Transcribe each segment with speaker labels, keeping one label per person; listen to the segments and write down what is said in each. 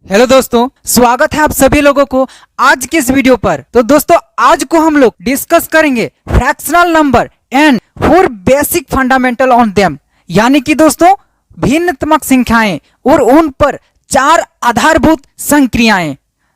Speaker 1: Hello दोस्तों, स्वागत है आप सभी लोगों को आज के इस वीडियो पर। तो दोस्तों आज को हम लोग डिस्कस करेंगे fractional number and 4 basic fundamental on them, यानी कि दोस्तों भिन्नात्मक संख्याएं और उन पर 4 आधारभूत संक्रियाएं।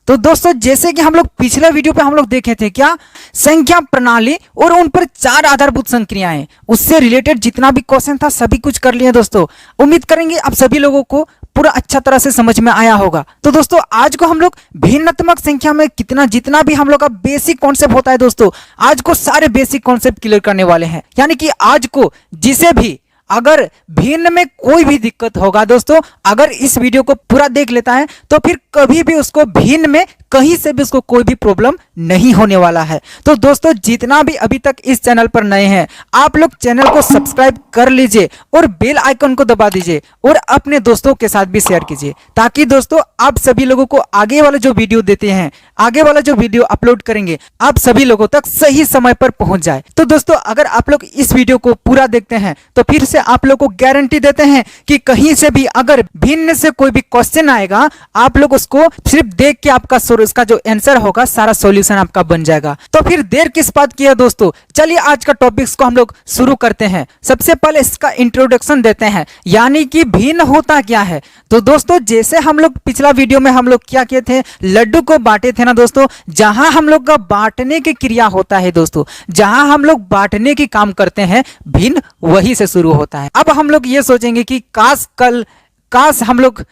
Speaker 1: तो दोस्तों जैसे कि हम लोग पिछले वीडियो पे हम लोग देखे थे क्या, संख्या प्रणाली और उन पर 4 आधारभूत संक्रियाएं, उससे रिलेटेड जितना भी क्वेश्चन था सभी कुछ कर लिए दोस्तों। उम्मीद करेंगे आप सभी लोगों को पूरा अच्छा तरह से समझ में आया होगा। तो दोस्तों आज को हम लोग भिन्नात्मक संख्या में जितना भी हम लोग का बेसिक कॉन्सेप्ट होता है दोस्तों, आज को सारे बेसिक कॉन्सेप्ट क्लियर करने वाले हैं। यानी कि आज को जिसे भी अगर भिन्न में कोई भी दिक्कत होगा दोस्तों, अगर इस वीडियो को पूरा देख लेता है तो फिर कभी भी उसको भिन्न में कहीं से भी उसको कोई भी प्रॉब्लम नहीं होने वाला है। तो दोस्तों जितना भी अभी तक इस चैनल पर नए हैं, आप लोग चैनल को सब्सक्राइब कर लीजिए और बेल आइकन को दबा दीजिए और अपने दोस्तों के साथ भी शेयर कीजिए, ताकि दोस्तों आप सभी लोगों को आगे वाला जो वीडियो देते हैं, आगे वाला जो वीडियो अपलोड करेंगे, आप सभी लोगों तक सही समय पर पहुंच जाए। तो दोस्तों अगर आप लोग इस वीडियो को पूरा देखते हैं तो फिर से आप लोग को गारंटी देते हैं कि कहीं से भी अगर भिन्न से कोई भी क्वेश्चन आएगा, आप लोग उसको सिर्फ देख के आपका इसका जो आंसर होगा सारा सॉल्यूशन आपका बन जाएगा। तो फिर देर किस बात की है दोस्तों, चलिए आज का टॉपिक्स को हम लोग शुरू करते हैं। सबसे पहले इसका इंट्रोडक्शन देते हैं, यानी कि भिन्न होता क्या है। तो दोस्तों जैसे हम लोग पिछला वीडियो में हम लोग क्या किए थे, लड्डू को बांटे थे ना दोस्तों, जहां हम लोग का बांटने की क्रिया होता है दोस्तों, जहां हम लोग बांटने की काम करते हैं, भिन्न वही से शुरू होता है। अब हम लोग ये सोचेंगे कि काश हम लोग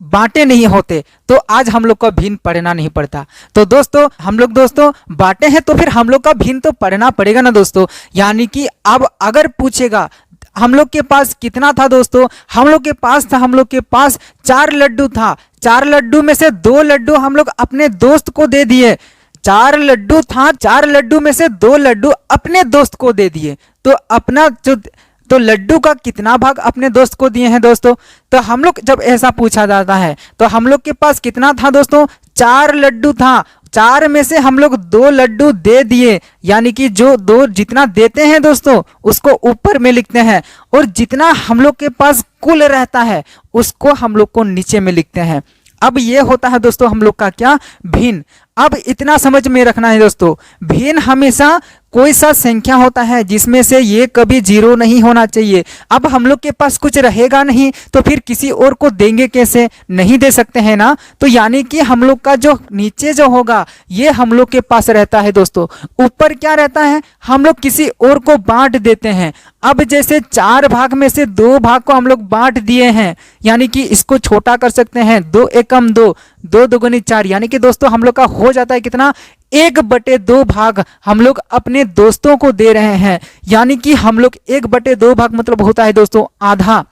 Speaker 1: बांटे नहीं होते तो आज हम लोग का भिन्न पढ़ना नहीं पड़ता। तो दोस्तों हम लोग दोस्तों बांटे हैं तो फिर हम लोग का भिन्न तो पढ़ना पड़ेगा ना दोस्तों। यानी कि अब अगर पूछेगा हम लोग के पास कितना था दोस्तों, हम लोग के पास 4 लड्डू था। 4 लड्डू में से 2 लड्डू हम लोग अपने दोस्त को दे दिए। 4 लड्डू था, 4 लड्डू में से 2 लड्डू अपने दोस्त को दे दिए। तो लड्डू का कितना भाग अपने दोस्त को दिए हैं दोस्तों। तो हम लोग जब ऐसा पूछा जाता है तो हम लोग के पास कितना था दोस्तों, 4 लड्डू था। 4 में से हम लोग 2 लड्डू दे दिए, यानी कि जो 2 जितना देते हैं दोस्तों उसको ऊपर में लिखते हैं, और जितना हम लोग के पास कुल रहता है उसको हम लोग को नीचे में लिखते हैं। अब ये होता है दोस्तों हम लोग का क्या, भिन्न। अब इतना समझ में रखना है दोस्तों, भिन्न हमेशा कोई सा संख्या होता है जिसमें से ये कभी 0 नहीं होना चाहिए। अब हम लोग के पास कुछ रहेगा नहीं तो फिर किसी और को देंगे कैसे, नहीं दे सकते हैं ना। तो यानी कि हम लोग का जो नीचे जो होगा ये हम लोग के पास रहता है दोस्तों, ऊपर क्या रहता है, हम लोग किसी और को बांट देते हैं। अब जैसे 4 भाग में से 2 भाग को हम लोग बांट दिए हैं, यानी कि इसको छोटा कर सकते हैं, 2 एकम 2, 2 दुगुनी 4, यानी कि दोस्तों हम लोग का हो जाता है कितना, 1/2 भाग हम लोग अपने दोस्तों को दे रहे हैं। यानी कि हम लोग 1/2 भाग मतलब होता है दोस्तों आधा।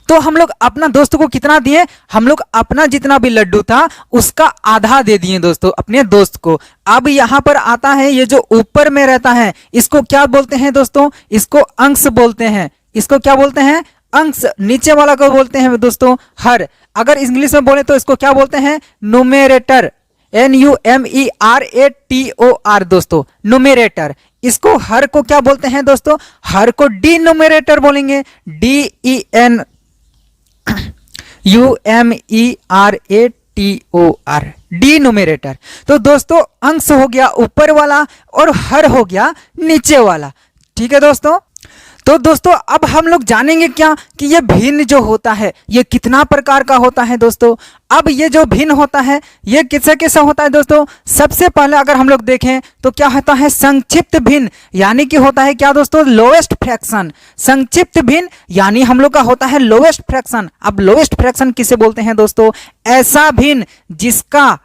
Speaker 1: तो हम लोग अपना दोस्त को कितना दिए, हम लोग अपना जितना भी लड्डू था उसका आधा दे दिए दोस्तों अपने दोस्त को। अब यहां पर आता है ये जो ऊपर में रहता है, इसको क्या बोलते हैं दोस्तों, इसको अंश बोलते हैं। इसको क्या बोलते हैं, अंश। नीचे वाला को बोलते हैं दोस्तों हर। अगर इंग्लिश में बोले तो इसको क्या बोलते हैं, न्यूमेरेटर, NUMERATOR दोस्तों, न्यूमेरेटर। इसको हर को क्या बोलते हैं दोस्तों, हर को डिनोमिनेटर बोलेंगे, DENUMERATOR, डिनोमिनेटर। तो दोस्तों अंश हो गया ऊपर वाला और हर हो गया नीचे वाला। ठीक है दोस्तों। तो दोस्तों अब हम लोग जानेंगे क्या कि ये भिन्न जो होता है ये कितना प्रकार का होता है दोस्तों। अब ये जो भिन्न होता है ये कैसे होता है दोस्तों, सबसे पहले अगर हम लोग देखें तो क्या होता है, संक्षिप्त भिन्न, यानी कि होता है क्या दोस्तों, लोएस्ट फ्रैक्शन। संक्षिप्त भिन्न यानी हम लोग का होता है लोएस्ट फ्रैक्शन। अब लोएस्ट फ्रैक्शन किसे बोलते हैं दोस्तों, ऐसा भिन्न जिसका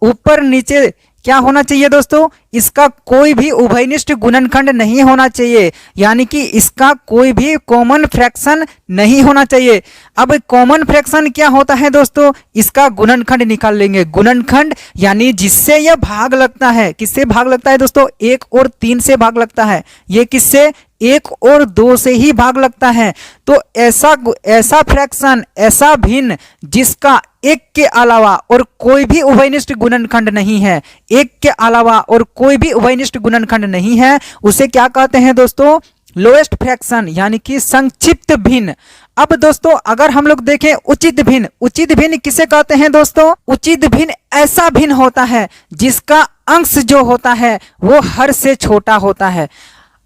Speaker 1: ऊपर नीचे क्या होना चाहिए दोस्तों, इसका कोई भी उभयनिष्ठ गुणनखंड नहीं होना चाहिए, यानी कि इसका कोई भी कॉमन फ्रैक्शन नहीं होना चाहिए। अब कॉमन फ्रैक्शन क्या होता है दोस्तों, इसका गुणनखंड निकाल लेंगे। गुणनखंड यानी जिससे यह भाग लगता है, किससे भाग लगता है दोस्तों, 1 और 3 से भाग लगता है। ये किससे, 1 और 2 से ही भाग लगता है। तो ऐसा फ्रैक्शन, ऐसा भिन्न जिसका 1 के अलावा और कोई भी उभयनिष्ठ गुणनखंड नहीं है, 1 के अलावा और कोई भी उभयनिष्ठ गुणनखंड नहीं है, उसे क्या कहते हैं दोस्तों, लोएस्ट फ्रैक्शन, यानी कि संक्षिप्त भिन्न। अब दोस्तों अगर हम लोग देखें उचित भिन्न, उचित भिन्न किसे कहते हैं दोस्तों? उचित भिन्न ऐसा भिन्न होता है जिसका अंश जो होता है वो हर से छोटा होता है।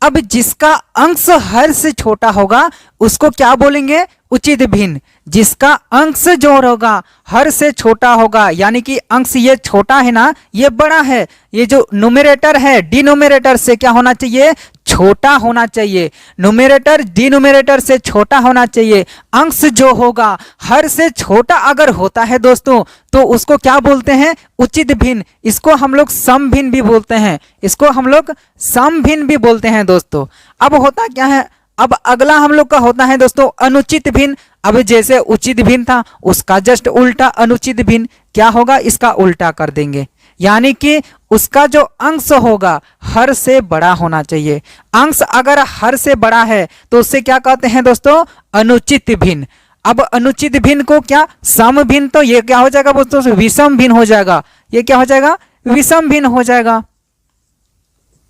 Speaker 1: अब जिसका अंश हर से छोटा होगा उसको क्या बोलेंगे? उचित भिन्न। जिसका अंश जो होगा हर से छोटा होगा, यानी कि अंश ये छोटा है ना, ये बड़ा है, ये जो न्यूमरेटर है डिनोमिनेटर से क्या होना चाहिए? छोटा होना चाहिए। न्यूमरेटर डिनोमिनेटर से छोटा होना चाहिए। अंश जो होगा हर से छोटा अगर होता है दोस्तों तो उसको क्या बोलते हैं? उचित भिन्न। इसको हम लोग सम भिन्न भी बोलते हैं, इसको हम लोग सम भिन्न भी बोलते हैं दोस्तों। अब होता क्या है, अब अगला हम लोग का होता है दोस्तों अनुचित भिन्न। अब जैसे उचित भिन्न था उसका जस्ट उल्टा अनुचित भिन्न, क्या होगा? इसका उल्टा कर देंगे, यानी कि उसका जो अंश होगा हर से बड़ा होना चाहिए। अंश अगर हर से बड़ा है तो उससे क्या कहते हैं दोस्तों? अनुचित भिन्न। अब अनुचित भिन्न को क्या सम भिन्न, तो ये क्या हो जाएगा दोस्तों? विषम भिन्न हो जाएगा। ये क्या हो जाएगा? विषम भिन्न हो जाएगा।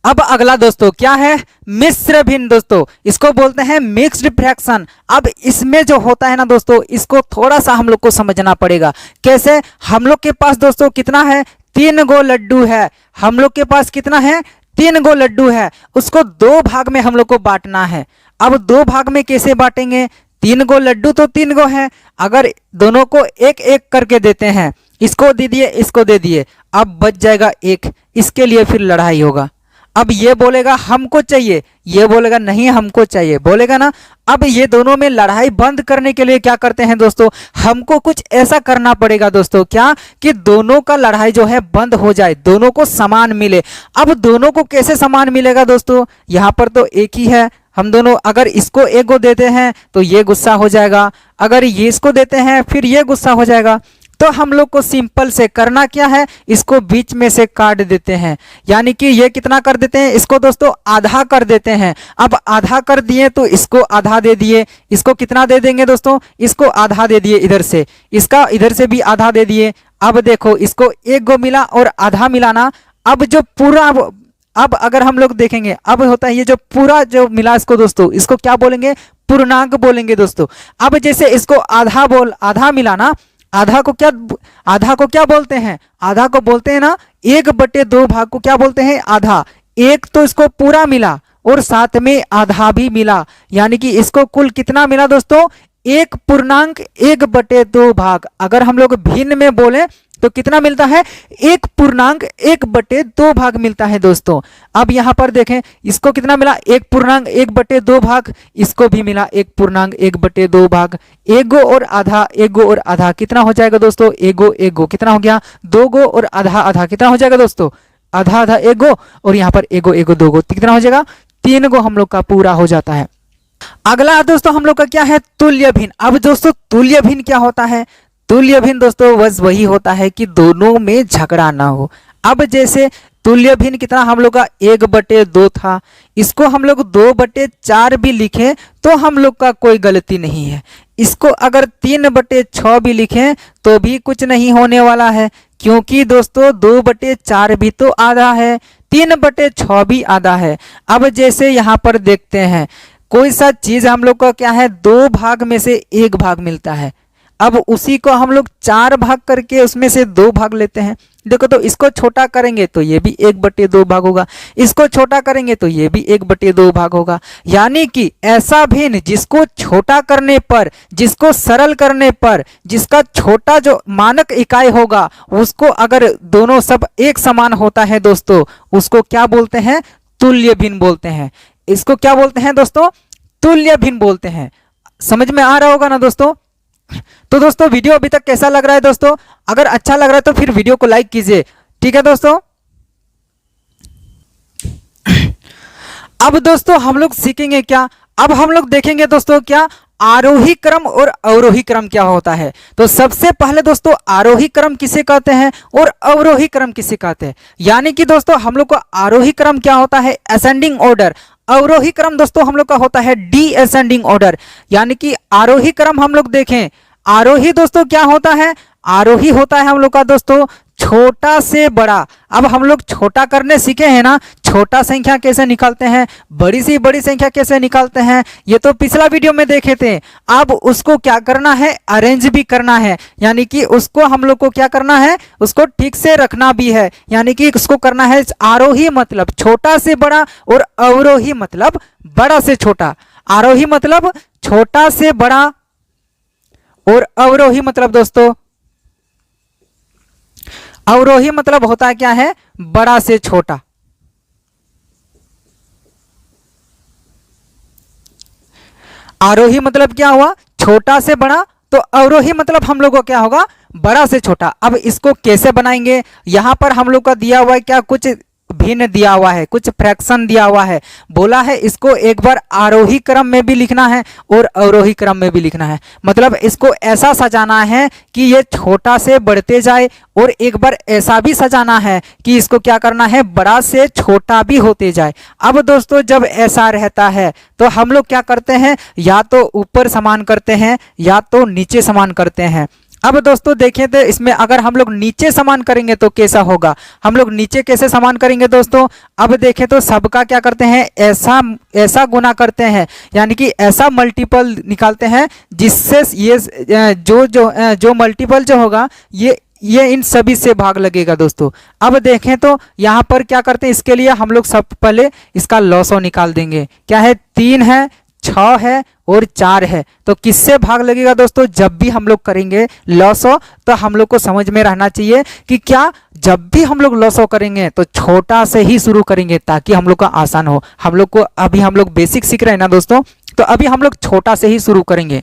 Speaker 1: अब अगला दोस्तों क्या है? मिश्र भिन्न दोस्तों, इसको बोलते हैं मिक्स्ड फ्रैक्शन। अब इसमें जो होता है ना दोस्तों, इसको थोड़ा सा हम लोग को समझना पड़ेगा। कैसे? हम लोग के पास दोस्तों कितना है? 3 गो लड्डू है। हम लोग के पास कितना है? 3 गो लड्डू है। उसको 2 भाग में हम लोग को बांटना है। अब 2 भाग में कैसे बांटेंगे? 3 गो लड्डू तो 3 गो है, अगर दोनों को एक एक करके देते हैं, इसको दे दिए इसको दे दिए, अब बच जाएगा 1। इसके लिए फिर लड़ाई होगा। अब ये बोलेगा हमको चाहिए, ये बोलेगा नहीं हमको चाहिए, बोलेगा ना। अब ये दोनों में लड़ाई बंद करने के लिए क्या करते हैं दोस्तों? हमको कुछ ऐसा करना पड़ेगा दोस्तों, क्या कि दोनों का लड़ाई जो है बंद हो जाए, दोनों को समान मिले। अब दोनों को कैसे समान मिलेगा दोस्तों? यहाँ पर तो एक ही है, हम दोनों अगर इसको एक गो देते हैं तो ये गुस्सा हो जाएगा, अगर ये इसको देते हैं फिर ये गुस्सा हो जाएगा। तो हम लोग को सिंपल से करना क्या है? इसको बीच में से काट देते हैं, यानी कि ये कितना कर देते हैं? इसको दोस्तों आधा कर देते हैं। अब आधा कर दिए तो इसको आधा दे दिए, इसको कितना दे देंगे दोस्तों? इसको आधा दे दिए इधर से, इसका इधर से भी आधा दे दिए। अब देखो इसको 1 गो मिला और आधा मिला ना। अब जो पूरा, अब अगर हम लोग देखेंगे अब होता है ये जो पूरा जो मिला इसको दोस्तों, इसको क्या बोलेंगे? पूर्णांक बोलेंगे दोस्तों। अब जैसे इसको आधा मिला ना, आधा को क्या बोलते हैं? आधा को बोलते हैं ना 1/2 भाग को क्या बोलते हैं? आधा। एक तो इसको पूरा मिला और साथ में आधा भी मिला, यानी कि इसको कुल कितना मिला दोस्तों? 1/2 भाग। अगर हम लोग भिन्न में बोले तो कितना मिलता है? 1/2 भाग मिलता है दोस्तों। अब यहां पर देखें इसको कितना मिला? 1/2 भाग, इसको भी मिला 1/2 भाग। 1 गो और आधा, 1 गो और आधा कितना हो जाएगा दोस्तों? 1 गो कितना हो गया? 2 गो और आधा कितना हो जाएगा दोस्तों? आधा 1 गो, और यहाँ पर 1 गो 2 गो कितना हो जाएगा? 3 गो हम लोग का पूरा हो जाता है। अगला दोस्तों हम लोग का क्या है? तुल्य भिन्न। अब दोस्तों तुल्य भिन्न क्या होता है? तुल्य भिन्न दोस्तों बस वही होता है कि दोनों में झगड़ा ना हो। अब जैसे तुल्य भिन्न कितना हम लोग का? 1/2 था, इसको हम लोग 2/4 भी लिखें तो हम लोग का कोई गलती नहीं है। इसको अगर 3/6 भी लिखें तो भी कुछ नहीं होने वाला है, क्योंकि दोस्तों 2/4 भी तो आधा है, 3/6 भी आधा है। अब जैसे यहाँ पर देखते हैं कोई सा चीज हम लोग का क्या है? 2 भाग में से 1 भाग मिलता है। अब उसी को हम लोग 4 भाग करके उसमें से 2 भाग लेते हैं। देखो तो इसको छोटा करेंगे तो ये भी 1/2 भाग होगा, इसको छोटा करेंगे तो ये भी 1/2 भाग होगा। यानी कि ऐसा भिन्न जिसको छोटा करने पर, जिसको सरल करने पर, जिसका छोटा जो मानक इकाई होगा उसको अगर दोनों सब एक समान होता है दोस्तों, उसको क्या बोलते हैं? तुल्य भिन्न बोलते हैं। इसको क्या बोलते हैं दोस्तों? तुल्य भिन्न बोलते हैं। समझ में आ रहा होगा ना दोस्तों? तो दोस्तों वीडियो अभी तक कैसा लग रहा है दोस्तों? अगर अच्छा लग रहा है तो फिर वीडियो को लाइक कीजिए, ठीक है दोस्तों। अब दोस्तों हम लोग सीखेंगे क्या? अब हम लोग देखेंगे दोस्तों क्या आरोही क्रम और अवरोही क्रम क्या होता है। तो सबसे पहले दोस्तों आरोही क्रम किसे कहते हैं और अवरोही क्रम किसे कहते हैं। यानी कि दोस्तों हम लोग का आरोही क्रम क्या होता है? Ascending order. अवरोही क्रम दोस्तों हम लोग का होता है डिअसेंडिंग ऑर्डर। यानी कि आरोही क्रम हम लोग देखें, आरोही दोस्तों क्या होता है? आरोही होता है हम लोग का दोस्तों छोटा से बड़ा। अब हम लोग छोटा करने सीखे हैं ना, छोटा संख्या कैसे निकालते हैं, बड़ी से बड़ी संख्या कैसे निकालते हैं, ये तो पिछला वीडियो में देखे थे। अब उसको क्या करना है, अरेंज भी करना है, यानी कि उसको हम लोग को क्या करना है, उसको ठीक से रखना भी है। यानी कि उसको करना है आरोही मतलब छोटा से बड़ा और अवरोही मतलब बड़ा से छोटा। आरोही मतलब छोटा से बड़ा और अवरोही मतलब दोस्तों, अवरोही मतलब होता है क्या है, बड़ा से छोटा। आरोही मतलब क्या हुआ, छोटा से बड़ा, तो अवरोही मतलब हम लोग को क्या होगा, बड़ा से छोटा। अब इसको कैसे बनाएंगे, यहां पर हम लोग का दिया हुआ है क्या, कुछ भिन्न दिया हुआ है, कुछ फ्रैक्शन दिया हुआ है। बोला है इसको एक बार आरोही क्रम में भी लिखना है और अवरोही क्रम में भी लिखना है। मतलब इसको ऐसा सजाना है कि ये छोटा से बढ़ते जाए, और एक बार ऐसा भी सजाना है कि इसको क्या करना है, बड़ा से छोटा भी होते जाए। अब दोस्तों जब ऐसा रहता है तो हम लोग क्या करते हैं, या तो ऊपर समान करते हैं या तो नीचे समान करते हैं। अब दोस्तों देखें तो इसमें अगर हम लोग नीचे समान करेंगे तो कैसा होगा, हम लोग नीचे कैसे समान करेंगे दोस्तों। अब देखें तो सबका क्या करते हैं, ऐसा गुना करते हैं, यानी कि ऐसा मल्टीपल निकालते हैं जिससे ये जो मल्टीपल जो होगा ये इन सभी से भाग लगेगा दोस्तों। अब देखें तो यहाँ पर क्या करते हैं, इसके लिए हम लोग सब पहले इसका लॉसो निकाल देंगे। क्या है, 3 है, 6 है और 4 है, तो किससे भाग लगेगा दोस्तों। जब भी हम लोग करेंगे लॉसो तो हम लोग को समझ में रहना चाहिए कि क्या, जब भी हम लोग लॉसो करेंगे तो छोटा से ही शुरू करेंगे ताकि हम लोग का आसान हो। हम लोग को अभी हम लोग बेसिक सीख रहे हैं ना दोस्तों, तो अभी हम लोग छोटा से ही शुरू करेंगे।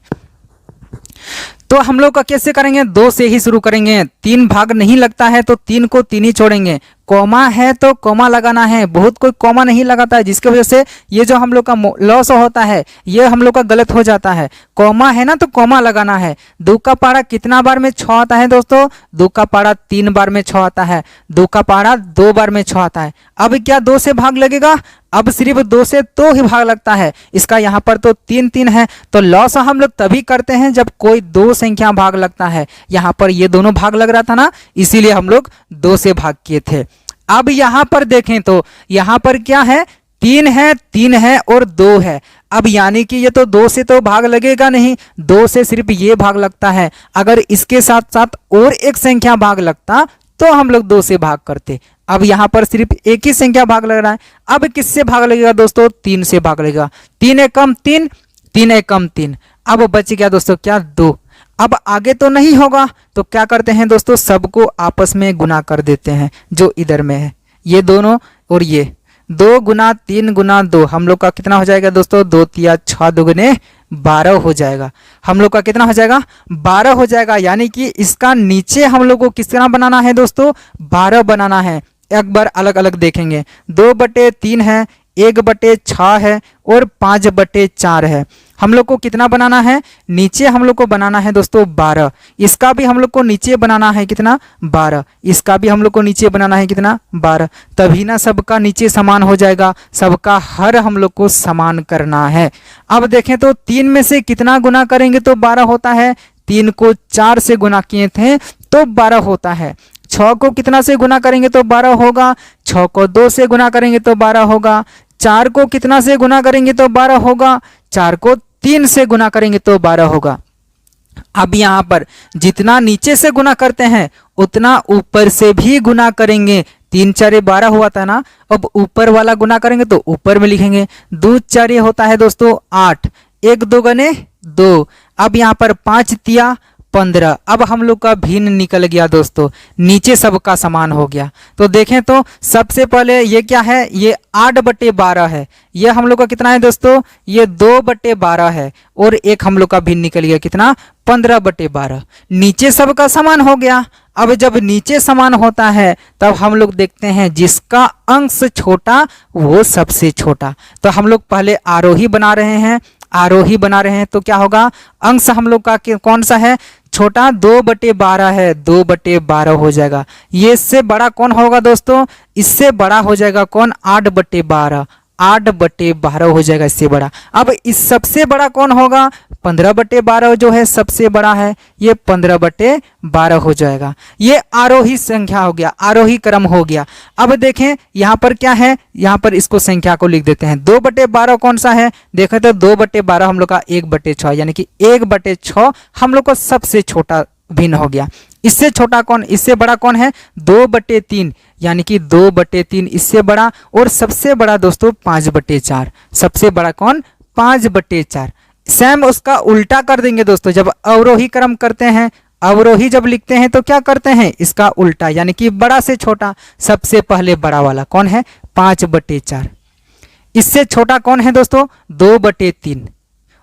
Speaker 1: तो हम लोग का कैसे करेंगे, 2 से ही शुरू करेंगे। 3 भाग नहीं लगता है तो 3 को 3 ही छोड़ेंगे। कॉमा है तो कॉमा लगाना है, बहुत कोई कॉमा नहीं लगाता है, जिसकी वजह से ये जो हम लोग का लॉस होता है ये हम लोग का गलत हो जाता है। कॉमा है ना तो कॉमा लगाना है। 2 का पारा कितना बार में 6 आता है दोस्तों, 2 का पारा 3 बार में 6 आता है, 2 का पारा 2 बार में 6 आता है। अब क्या 2 से भाग लगेगा, अब सिर्फ 2 से तो ही भाग लगता है। इसका यहाँ पर तो 3 है, तो लॉस हम लोग तभी करते हैं जब कोई 2 संख्या भाग लगता है। यहाँ पर ये दोनों भाग लग रहा था ना, इसीलिए हम लोग 2 से भाग किए थे। अब यहाँ पर देखें तो यहाँ पर क्या है, 3 है और 2 है। अब यानी कि ये तो 2 से तो भाग लगेगा नहीं, 2 से सिर्फ ये भाग लगता है। अगर इसके साथ साथ और एक संख्या भाग लगता तो हम लोग 2 से भाग करते। अब यहाँ पर सिर्फ एक ही संख्या भाग लग रहा है। अब किससे भाग लगेगा दोस्तों, 3 से भाग लगेगा। 3 एकम 3, 3 एकम 3। अब बच गया दोस्तों क्या, 2। अब आगे तो नहीं होगा तो क्या करते हैं दोस्तों, सबको आपस में गुना कर देते हैं जो इधर में है, ये दोनों और ये 2 गुना 3 गुना 2, हम लोग का कितना हो जाएगा दोस्तों, 2 तिया 6 दुगने 12 हो जाएगा। हम लोग का कितना हो जाएगा, 12 हो जाएगा। यानी कि इसका नीचे हम लोग को किस तरह बनाना है दोस्तों, 12 बनाना है। एक बार अलग अलग देखेंगे, 2/3 है, 1/6 है और 5/4 है। हम लोग को कितना बनाना है, नीचे हम लोग को बनाना है दोस्तों 12। इसका भी हम लोग को नीचे बनाना है कितना, 12। इसका भी हम लोग को नीचे बनाना है कितना, 12। तभी ना सबका नीचे समान हो जाएगा, सबका हर हम लोग को समान करना है। अब देखें तो 3 में से कितना गुना करेंगे तो 12 होता है, 3 को 4 से गुना किए थे तो 12 होता है। 6 को कितना से गुना करेंगे तो 12 होगा, 6 को 2 से गुना करेंगे तो 12 होगा। 4 को कितना से गुना करेंगे तो 12 होगा, 4 को 3 से गुना करेंगे तो 12 होगा। अब यहाँ पर जितना नीचे से गुना करते हैं उतना ऊपर से भी गुना करेंगे। 3 4 12 हुआ था ना, अब ऊपर वाला गुना करेंगे तो ऊपर में लिखेंगे। 2 4 होता है दोस्तों 8, 1 2 गने 2। अब यहाँ पर 5 तिया 15। अब हम लोग का भिन्न निकल गया दोस्तों, नीचे सबका समान हो गया। तो देखें तो सबसे पहले ये क्या है, ये 8/12 है। ये हम लोग का कितना है दोस्तों, ये 2/12 है और एक हम लोग का भिन्न निकल गया कितना, 15/12। नीचे सबका समान हो गया। अब जब नीचे समान होता है तब हम लोग देखते हैं जिसका अंश छोटा वो सबसे छोटा। तो हम लोग पहले आरोही बना रहे हैं, आरोही बना रहे हैं तो क्या होगा, अंश हम लोग का कौन सा है, छोटा 2/12 है, 2/12 हो जाएगा। ये इससे बड़ा कौन होगा दोस्तों, इससे बड़ा हो जाएगा कौन, 8/12, 8/12 हो जाएगा इससे बड़ा। अब इस सबसे बड़ा कौन होगा, 15/12 जो है सबसे बड़ा है, ये 15/12 हो जाएगा। ये आरोही संख्या हो गया, आरोही क्रम हो गया। अब देखें यहाँ पर क्या है, यहाँ पर इसको संख्या को लिख देते हैं। 2/12 कौन सा है, देखें तो 2/12 हम लोग का 1/6, यानी कि 1/6 हम लोग को सबसे छोटा भिन्न हो गया। इससे छोटा कौन, इससे बड़ा कौन है, 2/3, यानी कि 2/3 इससे बड़ा। और सबसे बड़ा दोस्तों 5/4, सबसे बड़ा कौन, 5/4। सेम उसका उल्टा कर देंगे दोस्तों। जब अवरोही क्रम करते हैं, अवरोही जब लिखते हैं तो क्या करते हैं, इसका उल्टा, यानी कि बड़ा से छोटा। सबसे पहले बड़ा वाला कौन है, 5/4। इससे छोटा कौन है दोस्तों, 2/3।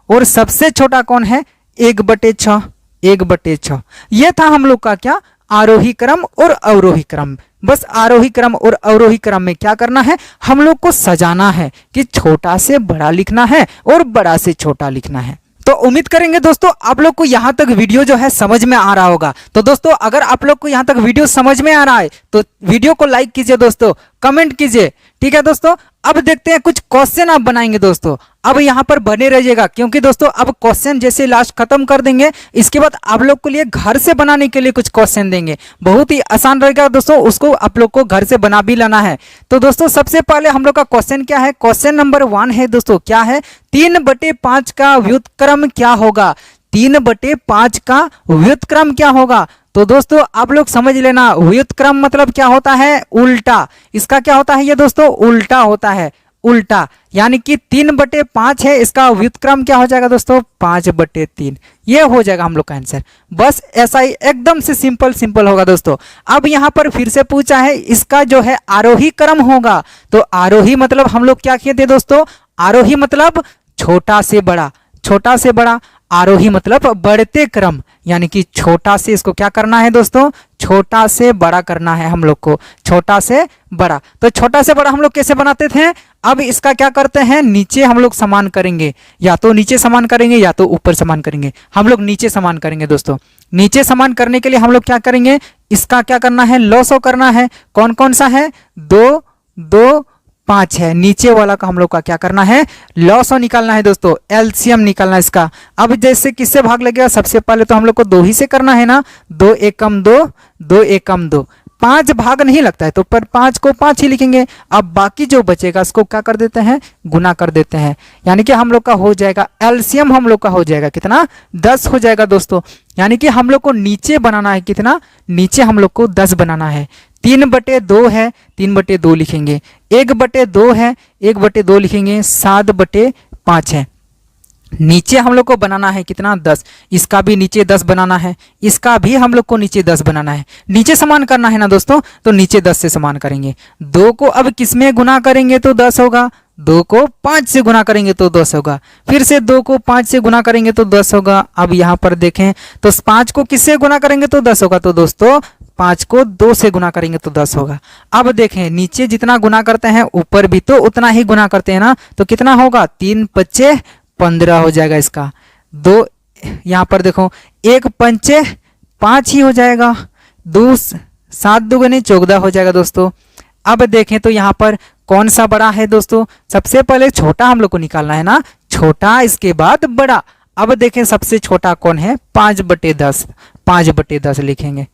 Speaker 1: और सबसे छोटा कौन है, 1/6, 1/6। यह था हम लोग का क्या, आरोही क्रम और अवरोही क्रम। बस आरोही क्रम और अवरोही क्रम में क्या करना है, हम लोग को सजाना है कि छोटा से बड़ा लिखना है और बड़ा से छोटा लिखना है। तो उम्मीद करेंगे दोस्तों आप लोग को यहाँ तक वीडियो जो है समझ में आ रहा होगा। तो दोस्तों अगर आप लोग को यहाँ तक वीडियो समझ में आ रहा है तो वीडियो को लाइक कीजिए दोस्तों, कमेंट कीजिए। ठीक है दोस्तों, अब देखते हैं कुछ क्वेश्चन आप बनाएंगे दोस्तों। अब यहाँ पर बने रहिएगा, क्योंकि दोस्तों अब क्वेश्चन जैसे लास्ट खत्म कर देंगे, इसके बाद आप लोग के लिए घर से बनाने के लिए कुछ क्वेश्चन देंगे। बहुत ही आसान रहेगा दोस्तों, उसको आप लोग को घर से बना भी लाना है। तो दोस्तों सबसे पहले हम लोग का क्वेश्चन क्या है, क्वेश्चन नंबर 1 है दोस्तों, क्या है, 3/5 का व्युत्क्रम क्या होगा। 3/5 का व्युत्क्रम क्या होगा। तो दोस्तों आप लोग समझ लेना, व्युत्क्रम मतलब क्या होता है, उल्टा। इसका क्या होता है ये दोस्तों, उल्टा होता है, उल्टा। यानी कि 3/5 है, इसका व्युत्क्रम क्या हो जाएगा दोस्तों, 5/3। ये हो जाएगा हम लोग का आंसर। बस ऐसा ही एकदम से सिंपल सिंपल होगा दोस्तों। अब यहाँ पर फिर से पूछा है, इसका जो है आरोही क्रम होगा। तो आरोही मतलब हम लोग क्या किए थे दोस्तों, आरोही मतलब छोटा से बड़ा, छोटा से बड़ा। आरोही मतलब बढ़ते क्रम, यानी कि छोटा से इसको क्या करना है दोस्तों, छोटा से बड़ा करना है हम लोग को, छोटा से बड़ा। तो छोटा से बड़ा हम लोग कैसे बनाते थे, अब इसका क्या करते हैं, नीचे हम लोग समान करेंगे, या तो नीचे समान करेंगे या तो ऊपर समान करेंगे। हम लोग नीचे समान करेंगे दोस्तों। नीचे समान करने के लिए हम लोग क्या करेंगे, इसका क्या करना है, लॉसो करना है। कौन कौन सा है, 2, 2, 5 है। नीचे वाला का हम लोग का क्या करना है, लॉसो निकालना है दोस्तों, एलसीएम निकालना है इसका। अब जैसे किससे भाग लगेगा, सबसे पहले तो हम लोग को 2 ही से करना है ना, 2 एकम 2, 2 एकम 2। 5 भाग नहीं लगता है तो पर 5 को 5 ही लिखेंगे। अब बाकी जो बचेगा उसको क्या कर देते हैं, गुना कर देते हैं। यानी कि हम लोग का हो जाएगा, एलसीएम हम लोग का हो जाएगा कितना, 10 हो जाएगा दोस्तों। यानी कि हम लोग को नीचे बनाना है कितना, नीचे हम लोग को 10 बनाना है। 3/2 है, 3/2 लिखेंगे। 1/2 है, 1/2 लिखेंगे। 7/5 है। नीचे हम लोग को बनाना है कितना, 10। इसका भी नीचे 10 बनाना है, इसका भी हम लोग को नीचे 10 बनाना है। नीचे समान करना है ना दोस्तों, तो नीचे 10 से समान करेंगे। 2 को अब किस में गुना करेंगे तो 10 होगा। 2 को 5 से गुना करेंगे तो 10 होगा। फिर से 2 को 5 से गुना करेंगे तो 10 होगा। अब यहाँ पर देखें तो 5 को किससे गुना करेंगे तो 10 होगा। तो दोस्तों 5 को 2 से गुना करेंगे तो 10 होगा। अब देखें नीचे जितना गुना करते हैं ऊपर भी तो उतना ही गुना करते हैं ना, तो कितना होगा, 3 5 15 हो जाएगा इसका। 2 यहाँ पर देखो, 1 5 5 ही हो जाएगा। 2 7 2 14 हो जाएगा दोस्तों। अब देखें तो यहाँ पर कौन सा बड़ा है दोस्तों, सबसे पहले छोटा हम लोग को निकालना है ना, छोटा इसके बाद बड़ा। अब देखें सबसे छोटा कौन है, 5/10, 5/10 लिखेंगे।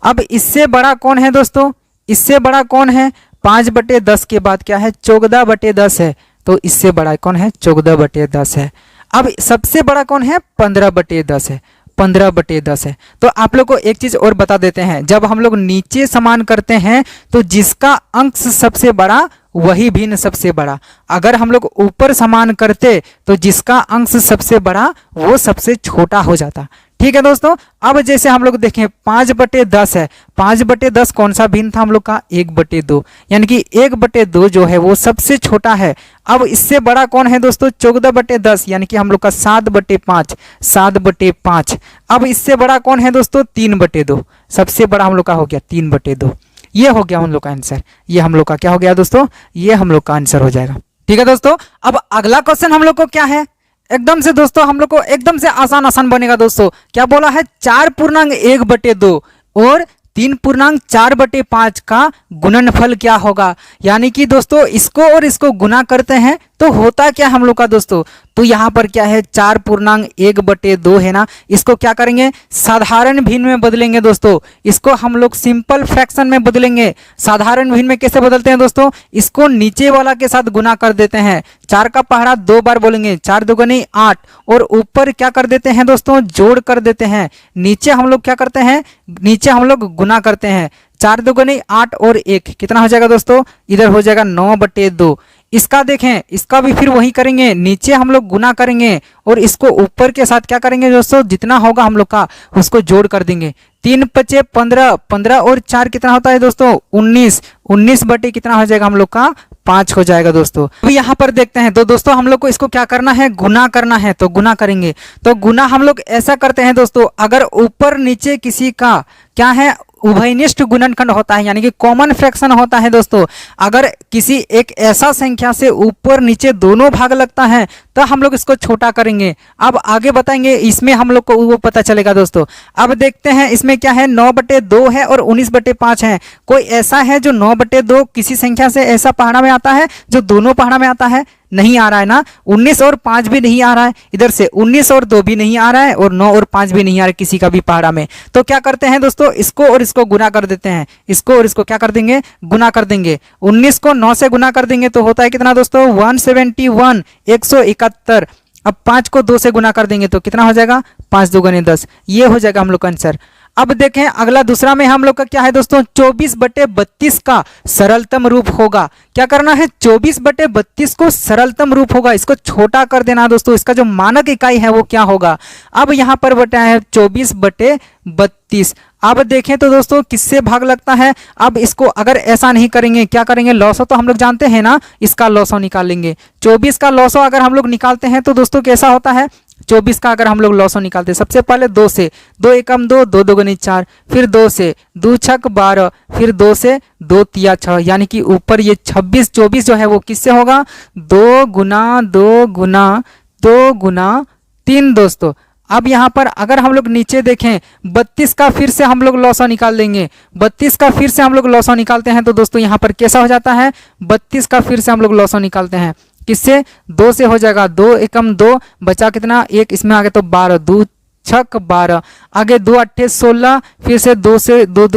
Speaker 1: अब इससे बड़ा कौन है दोस्तों, इससे बड़ा कौन है, 5/10 के बाद क्या है, 14/10 है। तो इससे बड़ा कौन है, 14/10 है। अब सबसे बड़ा कौन है, 15/10 है, 15/10 है। तो आप लोग को एक चीज और बता देते हैं, जब हम लोग नीचे समान करते हैं तो जिसका अंश सबसे बड़ा वही भिन्न सबसे बड़ा। अगर हम लोग ऊपर समान करते तो जिसका अंश सबसे बड़ा वो सबसे छोटा हो जाता। ठीक है दोस्तों। अब जैसे हम लोग देखें 5/10 है, 5/10 कौन सा भिन्न था हम लोग का, 1/2, यानी कि 1/2 जो है वो सबसे छोटा है। अब इससे बड़ा कौन है दोस्तों, 14/10, यानी कि हम लोग का 7/5, 7/5। अब इससे बड़ा कौन है दोस्तों, 3/2, सबसे बड़ा हम लोग का हो गया 3/2। ये हो गया हम लोग का आंसर। ये हम लोग का क्या हो गया दोस्तों, ये हम लोग का आंसर हो जाएगा। ठीक है दोस्तों। अब अगला क्वेश्चन हम लोग को क्या है, एकदम से दोस्तों हम लोग को एकदम से आसान आसान बनेगा दोस्तों। क्या बोला है, 4.1/2 और 3.4/5 का गुणनफल क्या होगा। यानी कि दोस्तों इसको और इसको गुना करते हैं तो होता क्या हम लोग का दोस्तों, तो यहाँ पर क्या है 4.1/2 है ना, इसको क्या करेंगे साधारण भिन्न में बदलेंगे दोस्तों। इसको हम लोग सिंपल फ्रैक्शन में बदलेंगे। साधारण भिन्न में कैसे बदलते हैं दोस्तों, इसको नीचे वाला के साथ गुना कर देते हैं। 4 का पहाड़ा 2 बार बोलेंगे, 4 दूनी 8, और ऊपर क्या कर देते हैं दोस्तों, जोड़ कर देते हैं। नीचे हम लोग क्या करते हैं, नीचे हम लोग गुना करते हैं। 4 दूनी 8 और 1 कितना हो जाएगा दोस्तों, इधर हो जाएगा 9/2। इसका देखें, इसका भी फिर वही करेंगे, नीचे हम लोग गुना करेंगे और इसको ऊपर के साथ क्या करेंगे दोस्तों, जितना होगा हम लोग का उसको जोड़ कर देंगे। 3×5 = 15, 15 और 4 कितना होता है दोस्तों 19, 19 बटे कितना हो जाएगा हम लोग का 5 हो जाएगा दोस्तों। अभी यहाँ पर देखते हैं, तो दोस्तों हम लोग को इसको क्या करना है, गुना करना है। तो गुना करेंगे, तो गुना हम लोग ऐसा करते हैं दोस्तों, अगर ऊपर नीचे किसी का क्या है उभयनिष्ठ गुणनखंड होता है, यानी कि कॉमन फ्रैक्शन होता है दोस्तों। अगर किसी एक ऐसा संख्या से ऊपर नीचे दोनों भाग लगता है तो हम लोग इसको छोटा करेंगे। अब आगे बताएंगे, इसमें हम लोग को वो पता चलेगा दोस्तों। अब देखते हैं इसमें क्या है, 9/2 है और 19/5 है। कोई ऐसा है जो 9/2 किसी संख्या से ऐसा पहाड़ा में आता है जो दोनों पहाड़ा में आता है, नहीं आ रहा है ना। 19 और 5 भी नहीं आ रहा है, इधर से 19 और 2 भी नहीं आ रहा है, और 9 और 5 भी नहीं आ रहा है किसी का भी पहाड़ा में। तो क्या करते हैं दोस्तों, इसको और इसको गुना कर देते हैं। इसको और इसको क्या कर देंगे, गुना कर देंगे। 19 को 9 से गुना कर देंगे तो होता है कितना दोस्तों 171, 171। अब 5 को 2 से गुना कर देंगे तो कितना हो जाएगा 5 दूनी 10। ये हो जाएगा हम लोग का आंसर। अब देखें अगला दूसरा में हम लोग का क्या है दोस्तों, 24/32 का सरलतम रूप होगा। क्या करना है, 24/32 को सरलतम रूप होगा, इसको छोटा कर देना दोस्तों। इसका जो मानक इकाई है वो क्या होगा। अब यहाँ पर बताया है 24/32। अब देखें तो दोस्तों किससे भाग लगता है। अब इसको अगर ऐसा नहीं करेंगे, क्या करेंगे, लॉसो तो हम लोग जानते हैं ना, इसका लॉसो निकाल लेंगे। 24 का लॉसो अगर हम लोग निकालते हैं तो दोस्तों कैसा होता है, 24 का अगर हम लोग लॉसो निकालते हैं सबसे पहले 2 से, 2 एकम 2, 2 दूनी 4, फिर 2 से 2 छक 12, फिर 2 से 2 तिया 6, यानी कि ऊपर ये 26, 24 जो है वो किससे होगा 2 गुना 2 गुना 2 गुना 3 दोस्तों। अब यहाँ पर अगर हम लोग नीचे देखें 32 का फिर से हम लोग लॉसो निकाल देंगे। 32 का फिर से हम लोग लॉसो निकालते हैं तो दोस्तों यहाँ पर कैसा हो जाता है, 32 का फिर से हम लोग लॉसो निकालते हैं किससे, 2 से हो जाएगा 2 एकम 2, बचा कितना 1, इसमें आगे तो 12, 2 छक 12, आगे 2 8 16, फिर से 2 से 2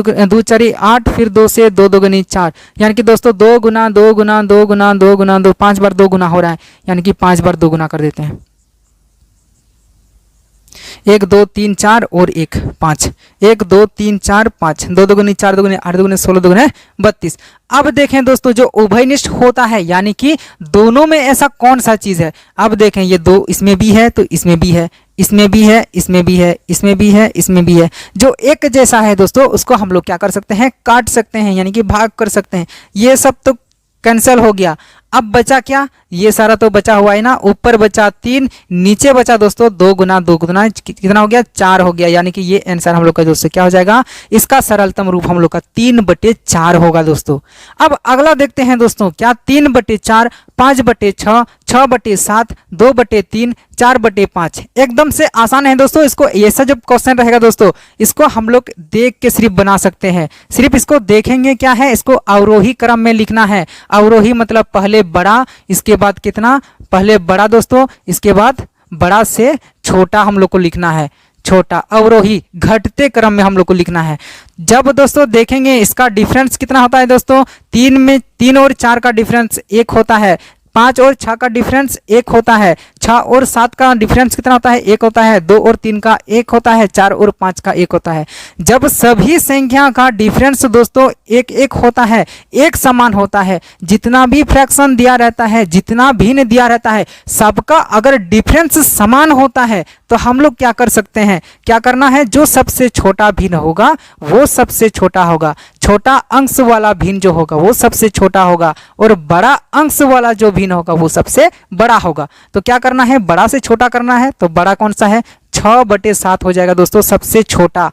Speaker 1: 4 8, फिर 2 से 2 दूनी 4, यानी कि दोस्तों 2 गुना 2 गुना 2 गुना 2 गुना 2, 5 बार 2 गुना हो रहा है, यानी कि 5 बार 2 गुना कर देते हैं। 1 2 3 4 और 1 5, 1 2 3 4 5, 2 दूनी 4 दूनी 8 दूनी 16 दूनी 32। अब देखें दोस्तों जो उभयनिष्ठ होता है, यानी कि दोनों में ऐसा कौन सा चीज है। अब देखें ये 2 इसमें भी है तो इसमें भी है, इसमें भी है, इसमें भी है, इसमें भी है, इसमें भी है। जो एक जैसा है दोस्तों उसको हम लोग क्या कर सकते हैं, काट सकते हैं, यानी कि भाग कर सकते हैं। ये सब तो कैंसिल हो गया। अब बचा क्या, ये सारा तो बचा हुआ है ना, ऊपर बचा 3, नीचे बचा दोस्तों 2 गुना 2 गुना कितना हो गया 4 हो गया, यानी कि ये आंसर हम लोग का दोस्तों क्या हो जाएगा, इसका सरलतम रूप हम लोग का 3/4 होगा दोस्तों। अब अगला देखते हैं दोस्तों, क्या 3/4, 5/6, 6/7, 2/3, 4/5। एकदम से आसान है दोस्तों। इसको ऐसा जब क्वेश्चन रहेगा दोस्तों, इसको हम लोग देख के सिर्फ बना सकते हैं। सिर्फ इसको देखेंगे क्या है, इसको अवरोही क्रम में लिखना है। अवरोही मतलब पहले बड़ा, इसके बाद कितना, पहले बड़ा दोस्तों, इसके बाद बड़ा से छोटा हम लोग को लिखना है। छोटा अवरोही घटते क्रम में हम लोग को लिखना है। जब दोस्तों देखेंगे इसका डिफरेंस कितना होता है दोस्तों, 3 और 4 का डिफरेंस 1 होता है, 5 और 6 का डिफरेंस 1 होता है, 6 और 7 का डिफरेंस कितना होता है 1 होता है, 2 और 3 का 1 होता है, 4 और 5 का 1 होता है। जब सभी संख्या का डिफरेंस दोस्तों 1 होता है, एक समान होता है, जितना भी फ्रैक्शन दिया रहता है, जितना भिन्न दिया रहता है, सबका अगर डिफरेंस समान होता है तो हम लोग क्या कर सकते हैं, क्या करना है, जो सबसे छोटा भिन्न होगा वो सबसे छोटा होगा, छोटा अंश वाला भिन्न जो होगा वो सबसे छोटा होगा, और बड़ा अंश वाला जो भिन्न होगा वो सबसे बड़ा होगा। तो क्या करना है, बड़ा से छोटा करना है। तो बड़ा कौन सा है, 6/7 हो जाएगा दोस्तों सबसे छोटा,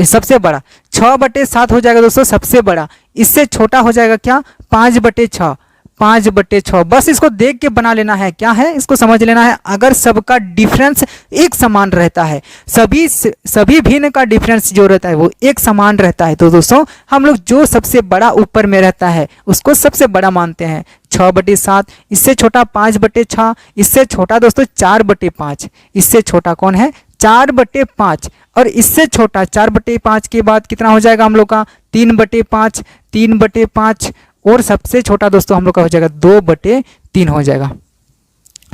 Speaker 1: सबसे बड़ा 6/7 हो जाएगा दोस्तों सबसे बड़ा। इससे छोटा हो जाएगा क्या, 5/6, 5/6। बस इसको देख के बना लेना है, क्या है इसको समझ लेना है। अगर सबका डिफरेंस एक समान रहता है, सभी भिन्न का डिफरेंस जो रहता है वो एक समान रहता है, तो दोस्तों हम लोग जो सबसे बड़ा ऊपर में रहता है उसको सबसे बड़ा मानते हैं। 6/7, इससे छोटा 5/6, इससे छोटा दोस्तों 4/5, इससे छोटा कौन है 4/5, और इससे छोटा 4/5 के बाद कितना हो जाएगा हम लोग का 3/5, 3/5, और सबसे छोटा दोस्तों हम लोग का हो जाएगा 2/3 हो जाएगा।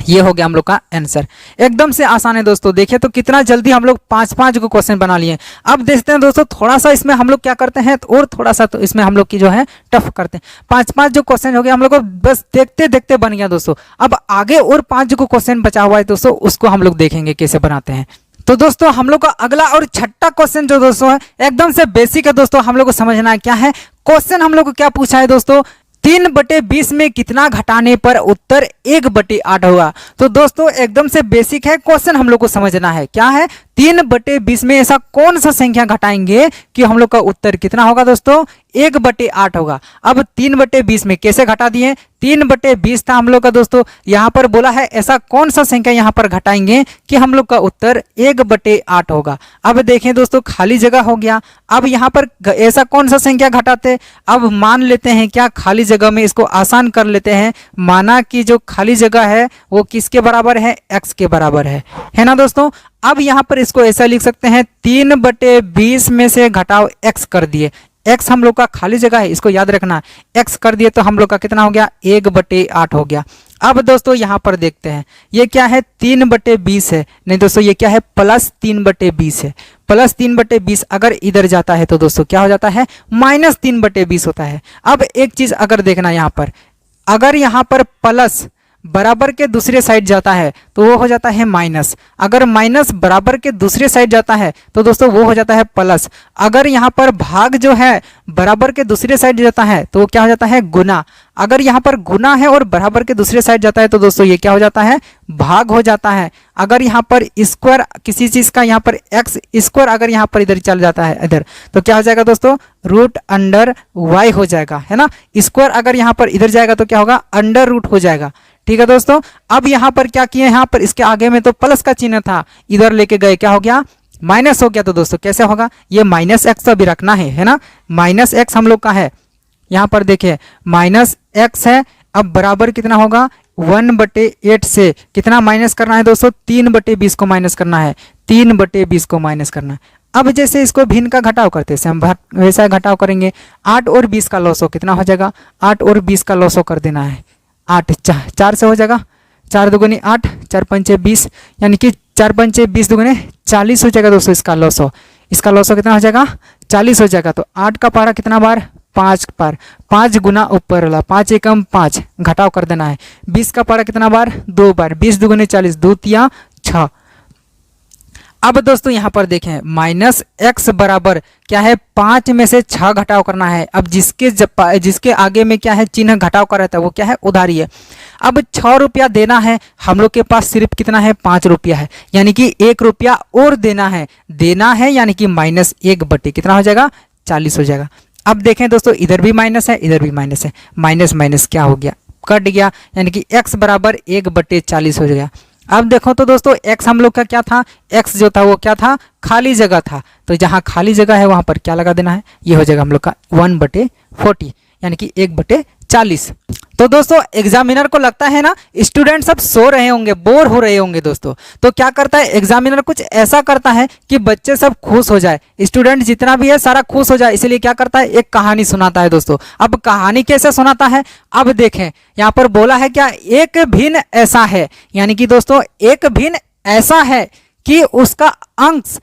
Speaker 1: ये हो गया हम लोग का आंसर। एकदम से आसान है दोस्तों, देखिए तो कितना जल्दी हम लोग 5 को क्वेश्चन बना लिए। अब देखते हैं दोस्तों थोड़ा सा इसमें हम लोग क्या करते हैं, तो और थोड़ा सा तो इसमें हम लोग की जो है टफ करते हैं। 5 जो क्वेश्चन हो गया हम लोग को बस देखते देखते बन गया दोस्तों। अब आगे और 5 को क्वेश्चन बचा हुआ है दोस्तों, उसको हम लोग देखेंगे कैसे बनाते हैं। तो दोस्तों हम लोग का अगला और छठा क्वेश्चन जो दोस्तों है एकदम से बेसिक है दोस्तों, हम लोग को समझना है क्या है क्वेश्चन। हम लोग को क्या पूछा है दोस्तों, 3/20 में कितना घटाने पर उत्तर 1/8 होगा। तो दोस्तों एकदम से बेसिक है क्वेश्चन, हम लोग को समझना है क्या है 3/20 में ऐसा कौन सा संख्या घटाएंगे कि हम लोग का उत्तर कितना होगा दोस्तों 1/8 होगा। अब 3/20 में कैसे घटा दिए, 3/20 था हम लोग का दोस्तों, यहाँ पर बोला है ऐसा कौन सा संख्या यहाँ पर घटाएंगे कि हम लोग का उत्तर 1/8 होगा। अब देखें दोस्तों खाली जगह हो गया, अब यहाँ पर ऐसा कौन सा संख्या घटाते, अब मान लेते हैं क्या खाली जगह में इसको आसान कर लेते हैं। माना कि जो खाली जगह है वो किसके बराबर है, x के बराबर है ना दोस्तों। अब यहाँ पर इसको ऐसा लिख सकते हैं 3/20 में से घटाओ x कर दिए, x हम लोग का खाली जगह है इसको याद रखना, x कर दिए तो हम लोग का कितना हो गया 1/8 हो गया। अब दोस्तों यहाँ पर देखते हैं ये क्या है 3/20 है, नहीं दोस्तों ये क्या है +3/20 है। +3/20 अगर इधर जाता है तो दोस्तों क्या हो जाता है -3/20 होता है। अब एक चीज अगर देखना यहाँ पर, अगर यहाँ पर प्लस बराबर के दूसरे साइड जाता है तो वो हो जाता है माइनस, अगर माइनस बराबर के दूसरे साइड जाता है तो दोस्तों वो हो जाता है प्लस, अगर यहाँ पर भाग जो है बराबर के दूसरे साइड जाता है तो वो क्या हो जाता है गुना, अगर यहाँ पर गुना है और बराबर के दूसरे साइड जाता है तो दोस्तों ये क्या हो जाता है भाग हो जाता है। अगर यहाँ पर स्क्वायर किसी चीज का यहाँ पर x² अगर यहाँ पर इधर चल जाता है इधर तो क्या हो जाएगा दोस्तों √y हो जाएगा, है ना। स्क्वायर अगर यहाँ पर इधर जाएगा तो क्या होगा √√ हो जाएगा, ठीक है दोस्तों। अब यहाँ पर क्या किए, यहाँ पर इसके आगे में तो प्लस का चिन्ह था, इधर लेके गए क्या हो गया माइनस हो गया। तो दोस्तों कैसे होगा, ये -x तो अभी रखना है ना, -x हम लोग का है, यहाँ पर देखिए -x है। अब बराबर कितना होगा 1/8 से कितना माइनस करना है दोस्तों 3/20 को माइनस करना है, 3/20 को माइनस करना है। अब जैसे इसको भिन्न का घटाव करते हैं हम वैसा घटाव करेंगे, 8 और 20 का लॉस हो कितना हो जाएगा 8 और 20 का लॉस हो कर देना है, 8 4 से हो जाएगा, 4 दूनी 8, 4 पंचे 20, यानी कि 4 पंचे 20 दूनी 40 हो जाएगा दोस्तों। इसका लॉस हो कितना हो जाएगा 40 हो जाएगा। तो 8 का पारा कितना बार 5 बार, 5 गुना ऊपर वाला 5 एकम 5 घटाव कर देना है। 20 का पारा कितना बार 2 बार, 20 दूनी 40, 2 तिया 6। अब दोस्तों यहाँ पर देखें -x बराबर क्या है 5 में से 6 घटाव करना है। अब जिसके आगे में क्या है चिन्ह घटाव का रहता है वो क्या है उधारी है। अब 6 रुपया देना है, हम लोग के पास सिर्फ कितना है 5 रुपया है, यानी कि 1 रुपया और देना है यानी कि -1/, कितना हो जाएगा 40 हो जाएगा। अब देखें दोस्तों इधर भी माइनस है इधर भी माइनस है, माइनस माइनस क्या हो गया कट गया, यानी कि x बराबर 1/40 हो गया। अब देखो तो दोस्तों x हम लोग का क्या था, x जो था वो क्या था खाली जगह था, तो जहां खाली जगह है वहां पर क्या लगा देना है, ये हो जाएगा हम लोग का 1/40 यानी कि 1/40। तो दोस्तों एग्जामिनर को लगता है ना स्टूडेंट सब सो रहे होंगे, बोर हो रहे होंगे दोस्तों, तो क्या करता है एग्जामिनर कुछ ऐसा करता है कि बच्चे सब खुश हो जाए, स्टूडेंट जितना भी है सारा खुश हो जाए, इसलिए क्या करता है एक कहानी सुनाता है दोस्तों। अब कहानी कैसे सुनाता है, अब देखें यहाँ पर बोला है क्या एक भिन्न ऐसा है, यानी कि दोस्तों एक भिन्न ऐसा है कि उसका अंश,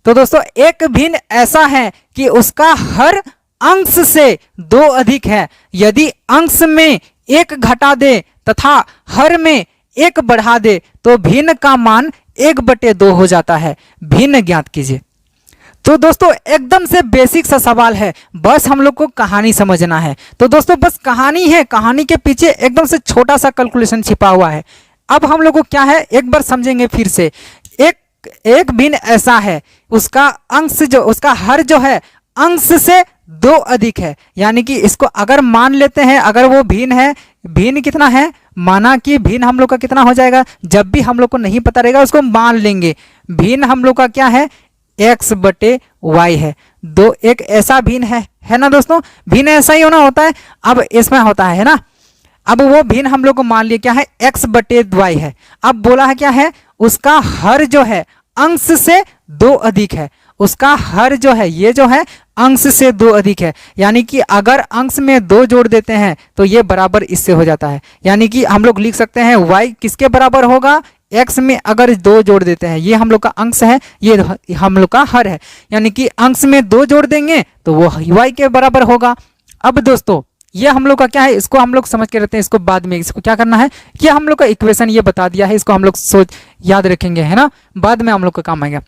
Speaker 1: तो दोस्तों एक भिन्न ऐसा है कि उसका हर अंश से 2 अधिक है, यदि अंश में 1 घटा दे तथा हर में 1 बढ़ा दे तो भिन्न का मान 1/2 हो जाता है, भिन्न ज्ञात कीजिए। तो दोस्तों एकदम से बेसिक सा सवाल है, बस हम लोग को कहानी समझना है। तो दोस्तों बस कहानी है, कहानी के पीछे एकदम से छोटा सा कैलकुलेशन छिपा हुआ है। अब हम लोग को क्या है एक बार समझेंगे फिर से, एक भिन्न ऐसा है उसका अंश जो उसका हर जो है अंश से 2 अधिक है। यानी कि इसको अगर मान लेते हैं, अगर वो भिन्न है, भिन्न कितना है, माना कि भिन्न हम लोग का कितना हो जाएगा, जब भी हम लोग को नहीं पता रहेगा उसको मान लेंगे। भिन्न हम लोग का क्या है, x बटे वाई है। दो एक ऐसा भिन्न है ना दोस्तों, भिन्न ऐसा ही होना होता है। अब इसमें होता है ना, अब वो भिन्न हम लोग को मान लिया क्या है, x बटे वाई है। अब बोला है क्या है, उसका हर जो है अंश से 2 अधिक है। उसका हर जो है, ये जो है अंश से 2 अधिक है। यानी कि अगर अंश में 2 जोड़ देते हैं तो ये बराबर इससे हो जाता है। यानी कि हम लोग लिख सकते हैं y किसके बराबर होगा, x में अगर 2 जोड़ देते हैं, ये हम लोग का अंश है, ये हम लोग का हर है। यानी कि अंश में 2 जोड़ देंगे तो वो y के बराबर होगा। अब दोस्तों ये हम लोग का क्या है, इसको हम लोग समझ के रहते हैं, इसको बाद में इसको क्या करना है, ये हम लोग का इक्वेशन ये बता दिया है, इसको हम लोग सोच याद रखेंगे, है ना, बाद में हम लोग का काम आएगा।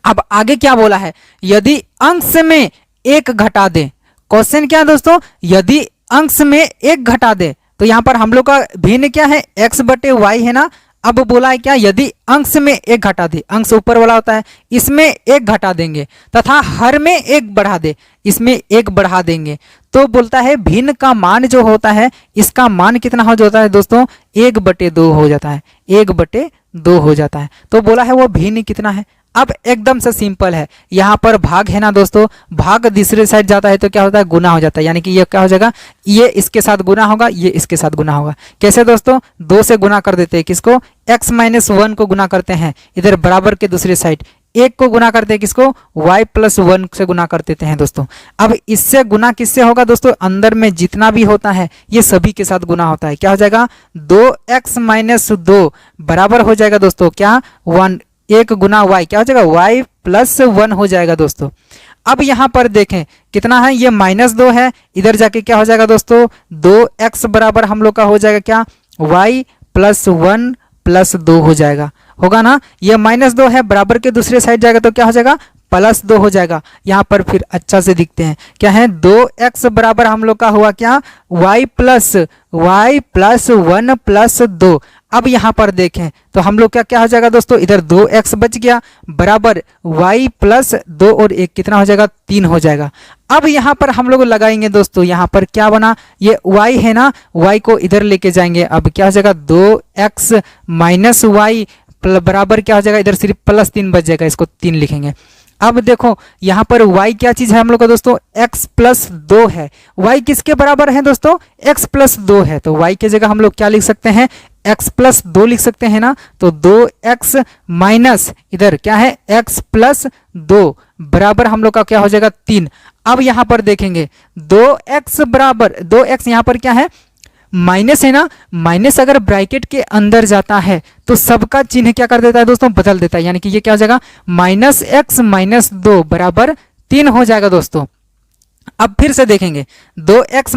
Speaker 1: अब आगे क्या बोला है, यदि अंश में 1 घटा दे। क्वेश्चन क्या है दोस्तों, यदि अंश में 1 घटा दे, तो यहाँ पर हम लोग का भिन्न क्या है, x बटे वाई है ना। अब बोला है क्या, यदि अंश में 1 घटा दे, अंश ऊपर वाला होता है, इसमें 1 घटा देंगे तथा हर में 1 बढ़ा दे, इसमें 1 बढ़ा देंगे, तो बोलता है भिन्न का मान जो होता है, इसका मान कितना हो जाता है दोस्तों, 1/2 हो जाता है, 1/2 हो जाता है। तो बोला है वो भिन्न कितना है। अब एकदम से सिंपल है, यहाँ पर भाग है ना दोस्तों, भाग दूसरे साइड जाता है तो क्या होता है, गुना हो जाता है। यानी कि ये क्या हो जाएगा, ये इसके साथ गुना होगा, ये इसके साथ गुना होगा। कैसे दोस्तों, 2 से गुना कर देते हैं, किसको, x - 1 को गुना करते हैं, इधर बराबर के दूसरे साइड 1 को गुना करते हैं, किसको, y + 1 से गुना कर देते हैं दोस्तों। अब इससे गुना किससे होगा दोस्तों, अंदर में जितना भी होता है ये सभी के साथ गुना होता है। क्या हो जाएगा, 2x - 2 बराबर हो जाएगा दोस्तों क्या, 1 गुना y, क्या हो जाएगा, y + 1 हो जाएगा दोस्तों। अब यहाँ पर देखें कितना है, ये -2 है, इधर जाके क्या हो जाएगा दोस्तों, 2x बराबर हम लोग का हो जाएगा क्या, y + 1 + 2 हो जाएगा, होगा ना। ये -2 है, बराबर के दूसरे साइड जाएगा तो क्या हो जाएगा, +2 हो जाएगा। यहाँ पर फिर अच्छा से दिखते हैं, क्या है, 2x बराबर हम लोग का हुआ क्या, y + 1 + 2। अब यहाँ पर देखें तो हम लोग क्या हो जाएगा दोस्तों, इधर 2x बच गया, बराबर y + 2 और 1 कितना हो जाएगा, 3 हो जाएगा। अब यहाँ पर हम लोग लगाएंगे दोस्तों, यहाँ पर क्या बना, ये y है ना, y को इधर लेके जाएंगे। अब क्या हो जाएगा, 2x - y बराबर क्या हो जाएगा, इधर सिर्फ +3 बच जाएगा, इसको 3 लिखेंगे। अब देखो यहाँ पर y क्या चीज है हम लोग का दोस्तों, x + 2 है। y किसके बराबर है दोस्तों, x + 2 है, तो y की जगह हम लोग क्या लिख सकते हैं, x + 2 लिख सकते हैं ना। तो 2x माइनस इधर क्या है, x + 2 बराबर हम लोग का क्या हो जाएगा, 3। अब यहाँ पर देखेंगे 2x बराबर 2x, यहाँ पर क्या है, माइनस है ना, माइनस अगर ब्रैकेट के अंदर जाता है तो सबका चिन्ह क्या कर देता है दोस्तों, बदल देता है। यानी कि ये क्या हो जाएगा, -x - 2 बराबर 3 हो जाएगा दोस्तों। अब फिर से देखेंगे 2x -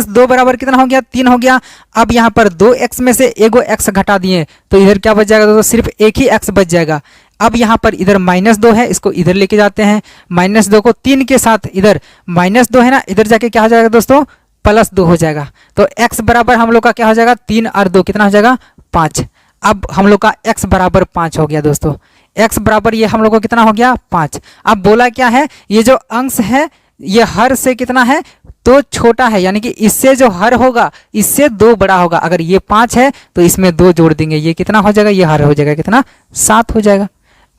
Speaker 1: 2 बराबर कितना हो गया, 3 हो गया। अब यहाँ पर 2x में से एगो x घटा दिए तो इधर क्या बच जाएगा दोस्तों, सिर्फ एक ही x बच जाएगा। अब यहाँ पर इधर -2 है, इसको इधर लेके जाते हैं, -2 को 3 के साथ, इधर -2 है ना, इधर जाके क्या हो जाएगा दोस्तों, +2 हो जाएगा। तो x बराबर हम लोग का क्या हो जाएगा, 3 और 2 कितना हो जाएगा, 5। अब हम लोग का x बराबर 5 हो गया दोस्तों, x बराबर ये हम लोग को कितना हो गया, 5। अब बोला क्या है, ये जो अंश है ये हर से कितना है, तो छोटा है। यानी कि इससे जो हर होगा इससे 2 बड़ा होगा। अगर ये 5 है तो इसमें 2 जोड़ देंगे, ये कितना हो जाएगा, ये हर हो जाएगा कितना, 7 हो जाएगा।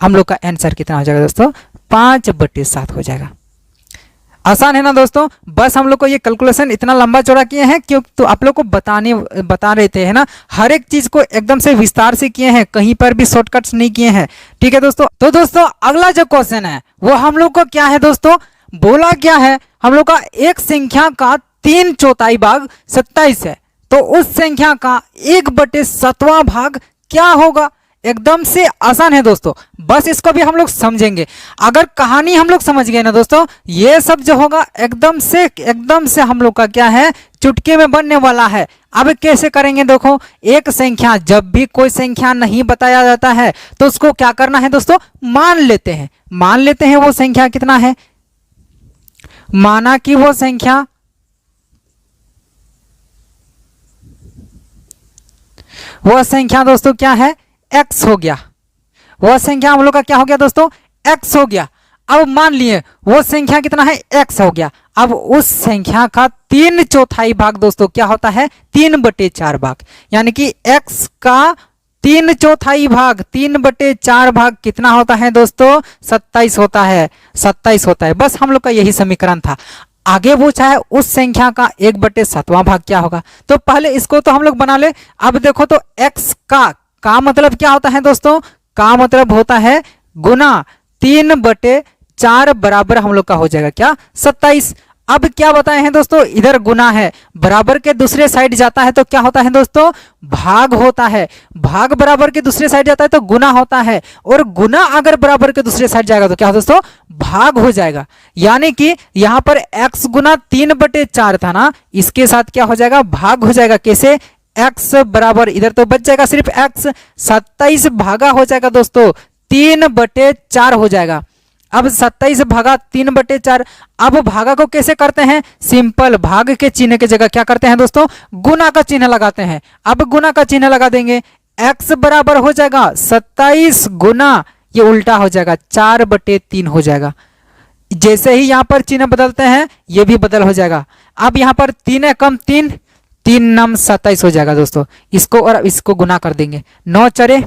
Speaker 1: हम लोग का आंसर कितना हो जाएगा दोस्तों, 5/7 हो जाएगा। आसान है ना दोस्तों, बस हम लोग को ये कैलकुलेशन इतना लंबा चौड़ा किए हैं क्यों, तो आप लोग को बता रहे थे, है ना, हर एक चीज को एकदम से विस्तार से किए हैं, कहीं पर भी शॉर्टकट्स नहीं किए हैं। ठीक है दोस्तों, तो दोस्तों अगला जो क्वेश्चन है वो हम लोग को क्या है दोस्तों, बोला क्या है, हम लोग का एक संख्या का 3/4 भाग 27 है, तो उस संख्या का 1/7वां भाग क्या होगा। एकदम से आसान है दोस्तों, बस इसको भी हम लोग समझेंगे। अगर कहानी हम लोग समझ गए ना दोस्तों, ये सब जो होगा एकदम से हम लोग का क्या है, चुटकी में बनने वाला है। अब कैसे करेंगे देखो, एक संख्या, जब भी कोई संख्या नहीं बताया जाता है तो उसको क्या करना है दोस्तों, मान लेते हैं वो संख्या कितना है। माना कि वो संख्या दोस्तों क्या है, x हो गया। वह संख्या हम लोग का क्या हो गया दोस्तों, x हो गया। अब मान लिए वो संख्या कितना है, x हो गया। अब उस संख्या का 3/4 भाग दोस्तों क्या होता है, 3/4 भाग, यानी कि x का 3/4 भाग, 3/4 भाग कितना होता है दोस्तों, 27 होता है, 27 होता है। बस हम लोग का यही समीकरण था। आगे पूछा है उस संख्या का 1/7वां भाग क्या होगा। तो पहले इसको तो हम लोग बना ले। अब देखो तो x का मतलब क्या होता है दोस्तों, का मतलब होता है गुना 3/4 बराबर हम लोग का हो जाएगा क्या, 27। अब क्या बताए हैं दोस्तों, इधर गुना है, बराबर के दूसरे साइड जाता है तो क्या होता है दोस्तों, भाग होता है। भाग बराबर के दूसरे साइड जाता है तो गुना होता है, और गुना अगर बराबर के दूसरे साइड जाएगा तो क्या दोस्तों, भाग हो जाएगा। यानी कि यहां पर x गुना 3/4 था ना, इसके साथ क्या हो जाएगा, भाग हो जाएगा। कैसे, x बराबर इधर तो बच जाएगा सिर्फ x, 27 भागा हो जाएगा दोस्तों 3/4 हो जाएगा। अब 27 भागा 3/4। अब भागा को कैसे करते हैं, सिंपल, भाग के चिन्ह की जगह क्या करते हैं दोस्तों, गुना का चिन्ह लगाते हैं। अब गुना का चिन्ह लगा देंगे, x बराबर हो जाएगा 27 गुना, ये उल्टा हो जाएगा 4/3 हो जाएगा। जैसे ही यहां पर चिन्ह बदलते हैं ये भी बदल हो जाएगा। अब यहां पर 3 एकम 3, 3 नम 27 हो जाएगा दोस्तों। इसको और इसको गुना कर देंगे, 9 चरे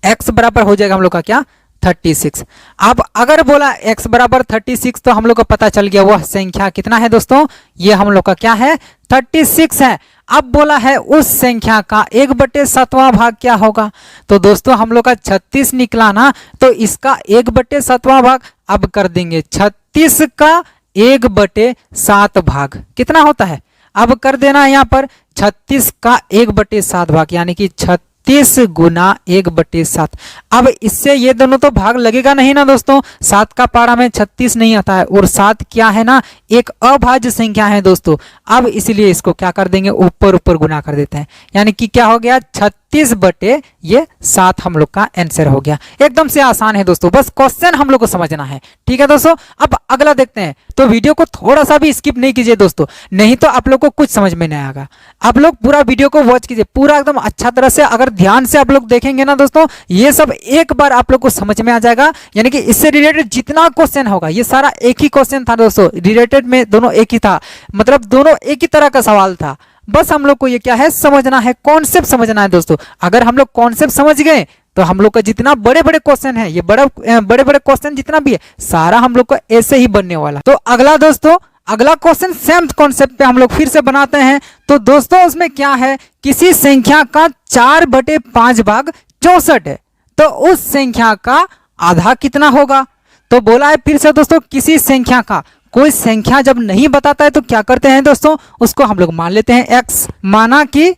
Speaker 1: x बराबर हो जाएगा हम लोग का क्या, 36। अब अगर बोला x बराबर 36 तो हम लोग को पता चल गया वह संख्या कितना है दोस्तों, ये हम लोग का क्या है, 36 है। अब बोला है उस संख्या का 1/7वां भाग क्या होगा। तो दोस्तों हम लोग का 36 निकला ना, तो इसका 1/7वां भाग अब कर देंगे 36 का 1/7 भाग कितना होता है, अब कर देना यहाँ पर 36 का 1/7 भाग, यानी कि 36 गुना 1/7। अब इससे ये दोनों तो भाग लगेगा नहीं ना दोस्तों, 7 का पारा में 36 नहीं आता है, और 7 क्या है ना, एक अभाज्य संख्या है दोस्तों। अब इसलिए इसको क्या कर देंगे, ऊपर ऊपर गुना कर देते हैं, यानी कि क्या हो गया, 36/7 हम लोग का आंसर हो गया। एकदम से आसान है दोस्तों, बस क्वेश्चन हम लोग को समझना है। ठीक है दोस्तों, अब अगला देखते हैं। तो वीडियो को थोड़ा सा भी स्किप नहीं कीजिए दोस्तों, नहीं तो आप लोग को कुछ समझ में नहीं आएगा। आप लोग पूरा वीडियो को वॉच कीजिए, पूरा एकदम अच्छा तरह से। अगर ध्यान से आप लोग देखेंगे ना दोस्तों, ये सब एक बार आप लोग को समझ में आ जाएगा। यानी कि इससे रिलेटेड जितना क्वेश्चन होगा, ये सारा एक ही क्वेश्चन था दोस्तों, रिलेटेड में दोनों एक ही था, मतलब दोनों एक ही तरह का सवाल था। बस हम लोग को ये क्या है, समझना है, कॉन्सेप्ट समझना है दोस्तों। अगर हम लोग कॉन्सेप्ट समझ गए तो हम लोग का जितना बड़े बड़े क्वेश्चन है, ये बड़े बड़े क्वेश्चन जितना भी है, सारा हम लोग का ऐसे ही बनने वाला। तो अगला दोस्तों, अगला क्वेश्चन सेम कॉन्सेप्ट पे हम लोग फिर से बनाते हैं। तो दोस्तों उसमें क्या है, किसी संख्या का 4/5 भाग 64 है, तो उस संख्या का आधा कितना होगा। तो बोला है फिर से दोस्तों, किसी संख्या का, कोई संख्या जब नहीं बताता है तो क्या करते हैं दोस्तों, उसको हम लोग मान लेते हैं x, माना कि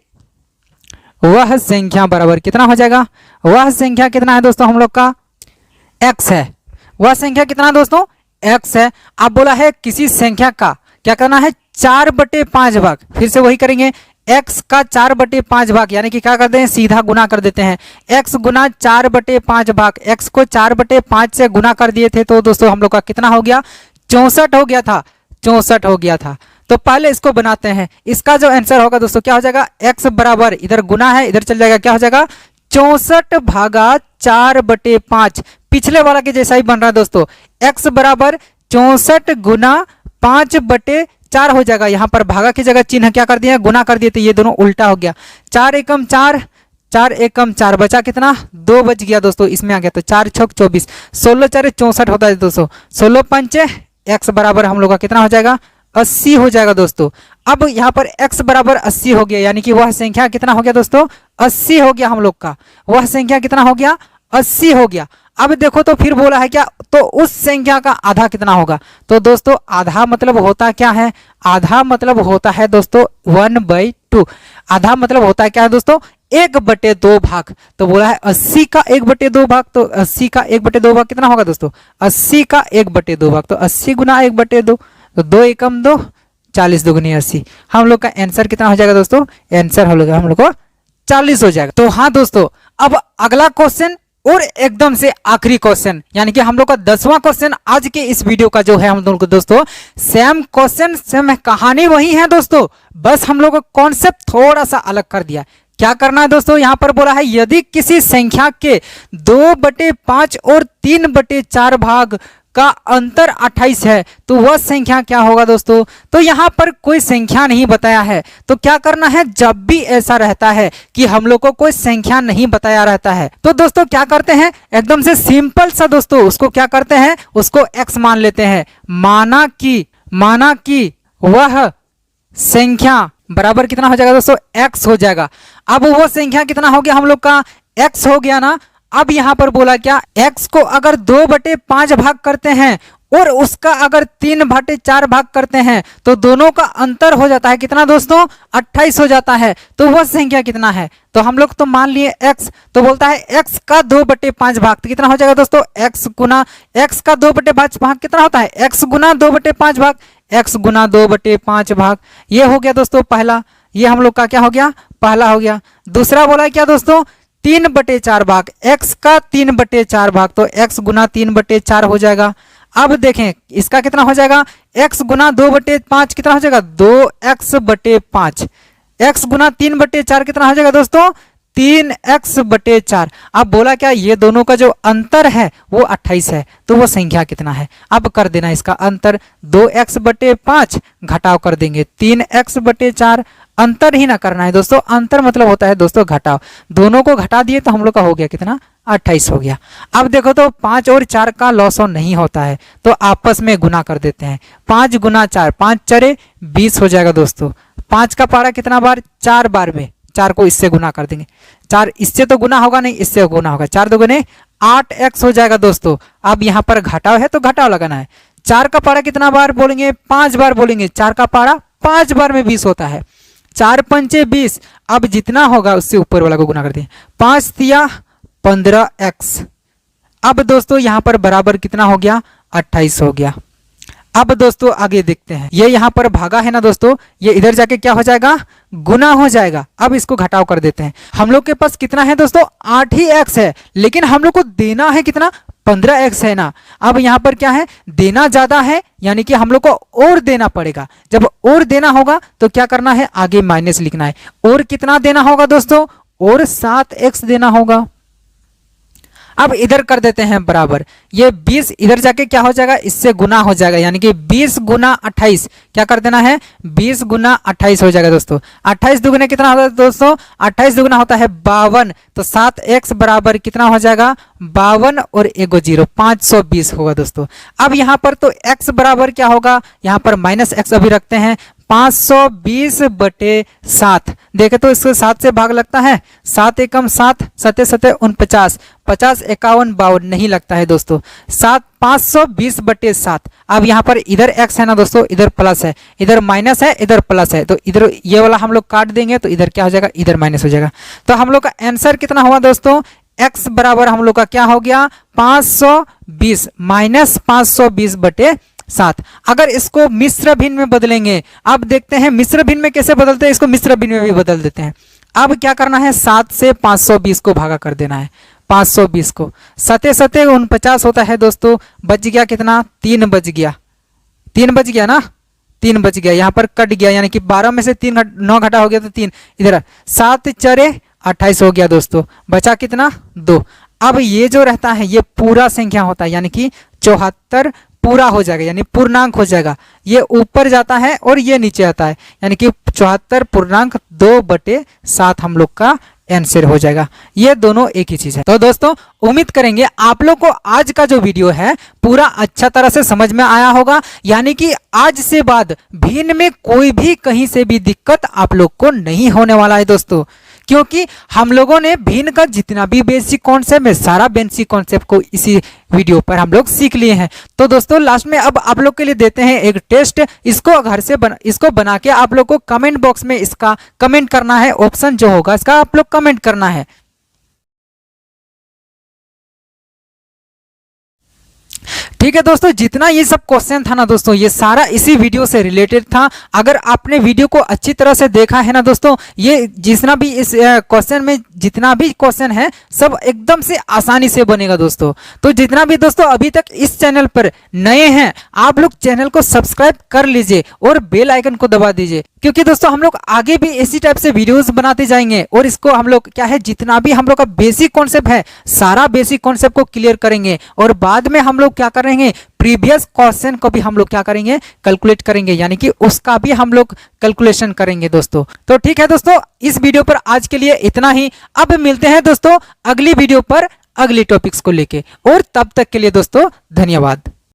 Speaker 1: वह संख्या बराबर कितना हो जाएगा, वह संख्या कितना है दोस्तों, हम लोग का x है। वह संख्या कितना है दोस्तों, x है। अब बोला है किसी संख्या का क्या करना है, 4/5 भाग, फिर से वही करेंगे, x का 4/5 भाग, यानी कि क्या करते हैं, सीधा गुना कर देते हैं, x गुना 4/5 भाग। x को 4/5 से गुना कर दिए थे तो दोस्तों हम लोग का कितना हो गया, 64 हो गया था, 64 हो गया था। तो पहले इसको बनाते हैं, इसका जो आंसर होगा दोस्तों क्या हो जाएगा, x बराबर, इधर गुना है इधर चल जाएगा, क्या हो जाएगा 64 भागा 4/5, पिछले वाला के जैसा ही बन रहा है दोस्तों। x बराबर 64 गुना 5/4 हो जाएगा। यहाँ पर भागा की जगह चिन्ह क्या कर दिया, गुना कर दिए, तो ये दोनों उल्टा हो गया। 4 एकम 4, 4 एकम 4, बचा कितना, 2 बच गया दोस्तों, इसमें आ गया। तो 4 छक 24, 16 4 64 होता है दोस्तों, 16 पंचे x बराबर हम लोग का कितना हो जाएगा, 80 हो जाएगा दोस्तों। अब यहाँ पर x बराबर 80 हो गया, यानी कि वह संख्या कितना हो गया दोस्तों, 80 हो गया हम लोग का, वह संख्या कितना हो गया, 80 हो गया। अब देखो तो फिर बोला है क्या, तो उस संख्या का आधा कितना होगा। तो दोस्तों आधा मतलब होता क्या है, आधा मतलब होता है दोस्तों 1/2। आधा मतलब होता है क्या है दोस्तों, 1/2 भाग। तो बोला है 80 का 1/2 भाग, तो 80 का 1/2 भाग कितना होगा दोस्तों, 80 का 1/2 भाग, तो 80 गुना 1/2, तो 2 एकम 2, 40 दुगनी 80। हम लोग का आंसर कितना हो जाएगा दोस्तों, आंसर हम लोग को 40 हो जाएगा। तो हाँ दोस्तों, अब अगला क्वेश्चन और एकदम से आखिरी क्वेश्चन, यानी कि हम लोग का 10वां क्वेश्चन आज के इस वीडियो का जो है हम लोग को दोस्तों, सेम क्वेश्चन सेम कहानी वही है दोस्तों, बस हम लोग को कॉन्सेप्ट थोड़ा सा अलग कर दिया। क्या करना है दोस्तों, यहां पर बोला है यदि किसी संख्या के 2/5 और 3/4 भाग का अंतर 28 है तो वह संख्या क्या होगा दोस्तों। तो यहां पर कोई संख्या नहीं बताया है, तो क्या करना है, जब भी ऐसा रहता है कि हम लोग को कोई संख्या नहीं बताया रहता है तो दोस्तों क्या करते हैं, एकदम से सिंपल सा दोस्तों उसको क्या करते हैं, उसको x मान लेते हैं। माना कि वह संख्या बराबर कितना हो जाएगा दोस्तों, x हो जाएगा। अब वो संख्या कितना हो गया हम लोग का, x हो गया ना। अब यहां पर बोला क्या, x को अगर 2/5 भाग करते हैं और उसका अगर 3/4 भाग करते हैं तो दोनों का अंतर हो जाता है कितना दोस्तों, 28 हो जाता है। तो वह संख्या कितना है, तो हम लोग तो मान लिए x, तो बोलता है x का 2/5 भाग, तो कितना हो जाएगा दोस्तों, x गुना x का 2/5 भाग कितना होता है, x गुना 2/5 भाग, x गुना 2/5 भाग। ये हो गया दोस्तों पहला, ये हम लोग का क्या हो गया, पहला हो गया। दूसरा बोला क्या दोस्तों, 3/4 भाग, x का 3/4 भाग, तो x गुना 3/4 हो जाएगा। अब देखें इसका कितना हो जाएगा, x गुना 2/5 कितना हो जाएगा, 2x/5, x गुना 3/4 कितना हो जाएगा दोस्तों, 3x/4। अब बोला क्या, ये दोनों का जो अंतर है वो 28 है, तो वो संख्या कितना है। अब कर देना इसका अंतर, 2x/5 घटाव कर देंगे 3x/4, अंतर ही ना करना है दोस्तों, अंतर मतलब होता है दोस्तों घटाव, दोनों को घटा दिए तो हम लोग का हो गया कितना, 28 हो गया। अब देखो तो 5 और 4 का लॉस ऑन नहीं होता है तो आपस में गुना कर देते हैं, 5 गुना 4, 5 4 20 हो जाएगा दोस्तों। 5 का पारा कितना बार, 4 बार में, 4 को इससे गुना कर देंगे, 4 इससे तो गुना होगा नहीं, इससे गुना होगा, 4 2 8x हो जाएगा दोस्तों। अब यहाँ पर घटाव है तो घटाव लगाना है। 4 का पारा कितना बार बोलेंगे, 5 बार बोलेंगे, 4 का पारा 5 बार में 20 होता है, 4 पंचे 20। अब जितना होगा उससे ऊपर वाला को गुना कर दिए, 5 तिया 15x। अब दोस्तों यहां पर बराबर कितना हो गया, 28 हो गया। अब दोस्तों आगे देखते हैं, ये यहां पर भागा है ना दोस्तों, ये इधर जाके क्या हो जाएगा, गुना हो जाएगा। अब इसको घटाव कर देते हैं। हम लोग के पास कितना है दोस्तों, 8 ही x है, लेकिन हम लोग को देना है कितना, 15x है ना। अब यहां पर क्या है, देना ज्यादा है, यानी कि हम लोग को और देना पड़ेगा। जब और देना होगा तो क्या करना है, आगे माइनस लिखना है। और कितना देना होगा दोस्तों, और 7x देना होगा। अब इधर कर देते हैं बराबर, ये 20 इधर जाके क्या हो जाएगा, इससे गुना हो जाएगा, यानी कि 20 गुना 28 क्या कर देना है, 20 गुना 28 हो जाएगा दोस्तों। 28 दुगुने कितना होता है दोस्तों, 28 दुगुना होता है 52, तो 7x बराबर कितना हो जाएगा, 52 और 1 0, 520 होगा दोस्तों। अब यहाँ पर तो x बराबर क्या होगा, यहाँ पर -x अभी रखते हैं, 520/7। देखे तो इसको 7 से भाग लगता है, 7 एकम 7, 7 7 49, 50 51 52 नहीं लगता है दोस्तों, 520/7। अब यहाँ पर इधर x है ना दोस्तों, इधर प्लस है, इधर माइनस है, इधर प्लस है, तो इधर ये वाला हम लोग काट देंगे तो इधर क्या हो जाएगा, इधर माइनस हो जाएगा। तो हम लोग का आंसर कितना हुआ दोस्तों, x बराबर हम लोग का क्या हो गया, 520 -520/7। अगर इसको मिश्र भिन्न में बदलेंगे, अब देखते हैं मिश्र भिन्न में कैसे बदलते हैं, इसको मिश्र भिन्न में भी बदल देते हैं। अब क्या करना है, 7 से 520 को भागा कर देना है, 520 को 7 7 49 होता है दोस्तों, बच गया कितना, 3 बच गया, 3 बच गया ना, 3 बच गया, यहाँ पर कट गया, यानी कि 12 में से 9 घटा हो गया तो 3, इधर 7 4 28 हो गया दोस्तों, बचा कितना, 2। अब ये जो रहता है ये पूरा संख्या होता है, यानी कि 74 पूरा हो जाएगा, यानी पूर्णांक हो जाएगा। ये ऊपर जाता है और ये नीचे आता है, यानी कि 74 पूर्णांक 2/7 हम लोग का आंसर हो जाएगा। ये दोनों एक ही चीज है। तो दोस्तों उम्मीद करेंगे आप लोग को आज का जो वीडियो है पूरा अच्छा तरह से समझ में आया होगा, यानी कि आज से बाद भिन्न में कोई भी कहीं से भी दिक्कत आप लोग को नहीं होने वाला है दोस्तों, क्योंकि हम लोगों ने भिन्न का जितना भी बेसिक कॉन्सेप्ट है, सारा बेसिक कॉन्सेप्ट को इसी वीडियो पर हम लोग सीख लिए हैं। तो दोस्तों लास्ट में अब आप लोग के लिए देते हैं एक टेस्ट, इसको घर से इसको बना के आप लोग को कमेंट बॉक्स में इसका कमेंट करना है, ऑप्शन जो होगा इसका आप लोग कमेंट करना है। ठीक ठीक है दोस्तों, जितना ये सब क्वेश्चन था ना दोस्तों, ये सारा इसी वीडियो से रिलेटेड था। अगर आपने वीडियो को अच्छी तरह से देखा है ना दोस्तों, ये जितना भी इस क्वेश्चन में जितना भी क्वेश्चन है सब एकदम से आसानी से बनेगा दोस्तों। तो जितना भी दोस्तों अभी तक इस चैनल पर नए हैं, आप लोग चैनल को सब्सक्राइब कर लीजिए और बेल आइकन को दबा दीजिए, क्योंकि दोस्तों हम लोग आगे भी इसी टाइप से वीडियोस बनाते जाएंगे और इसको हम लोग क्या है, जितना भी हम लोग का बेसिक कॉन्सेप्ट है सारा बेसिक कॉन्सेप्ट को क्लियर करेंगे और बाद में हम लोग क्या करेंगे, प्रीवियस क्वेश्चन को भी हम लोग क्या करेंगे, कैलकुलेट करेंगे, यानी कि उसका भी हम लोग कैलकुलेशन करेंगे दोस्तों। तो ठीक है दोस्तों, इस वीडियो पर आज के लिए इतना ही। अब मिलते हैं दोस्तों अगली वीडियो पर अगली टॉपिक्स को लेके, और तब तक के लिए दोस्तों धन्यवाद।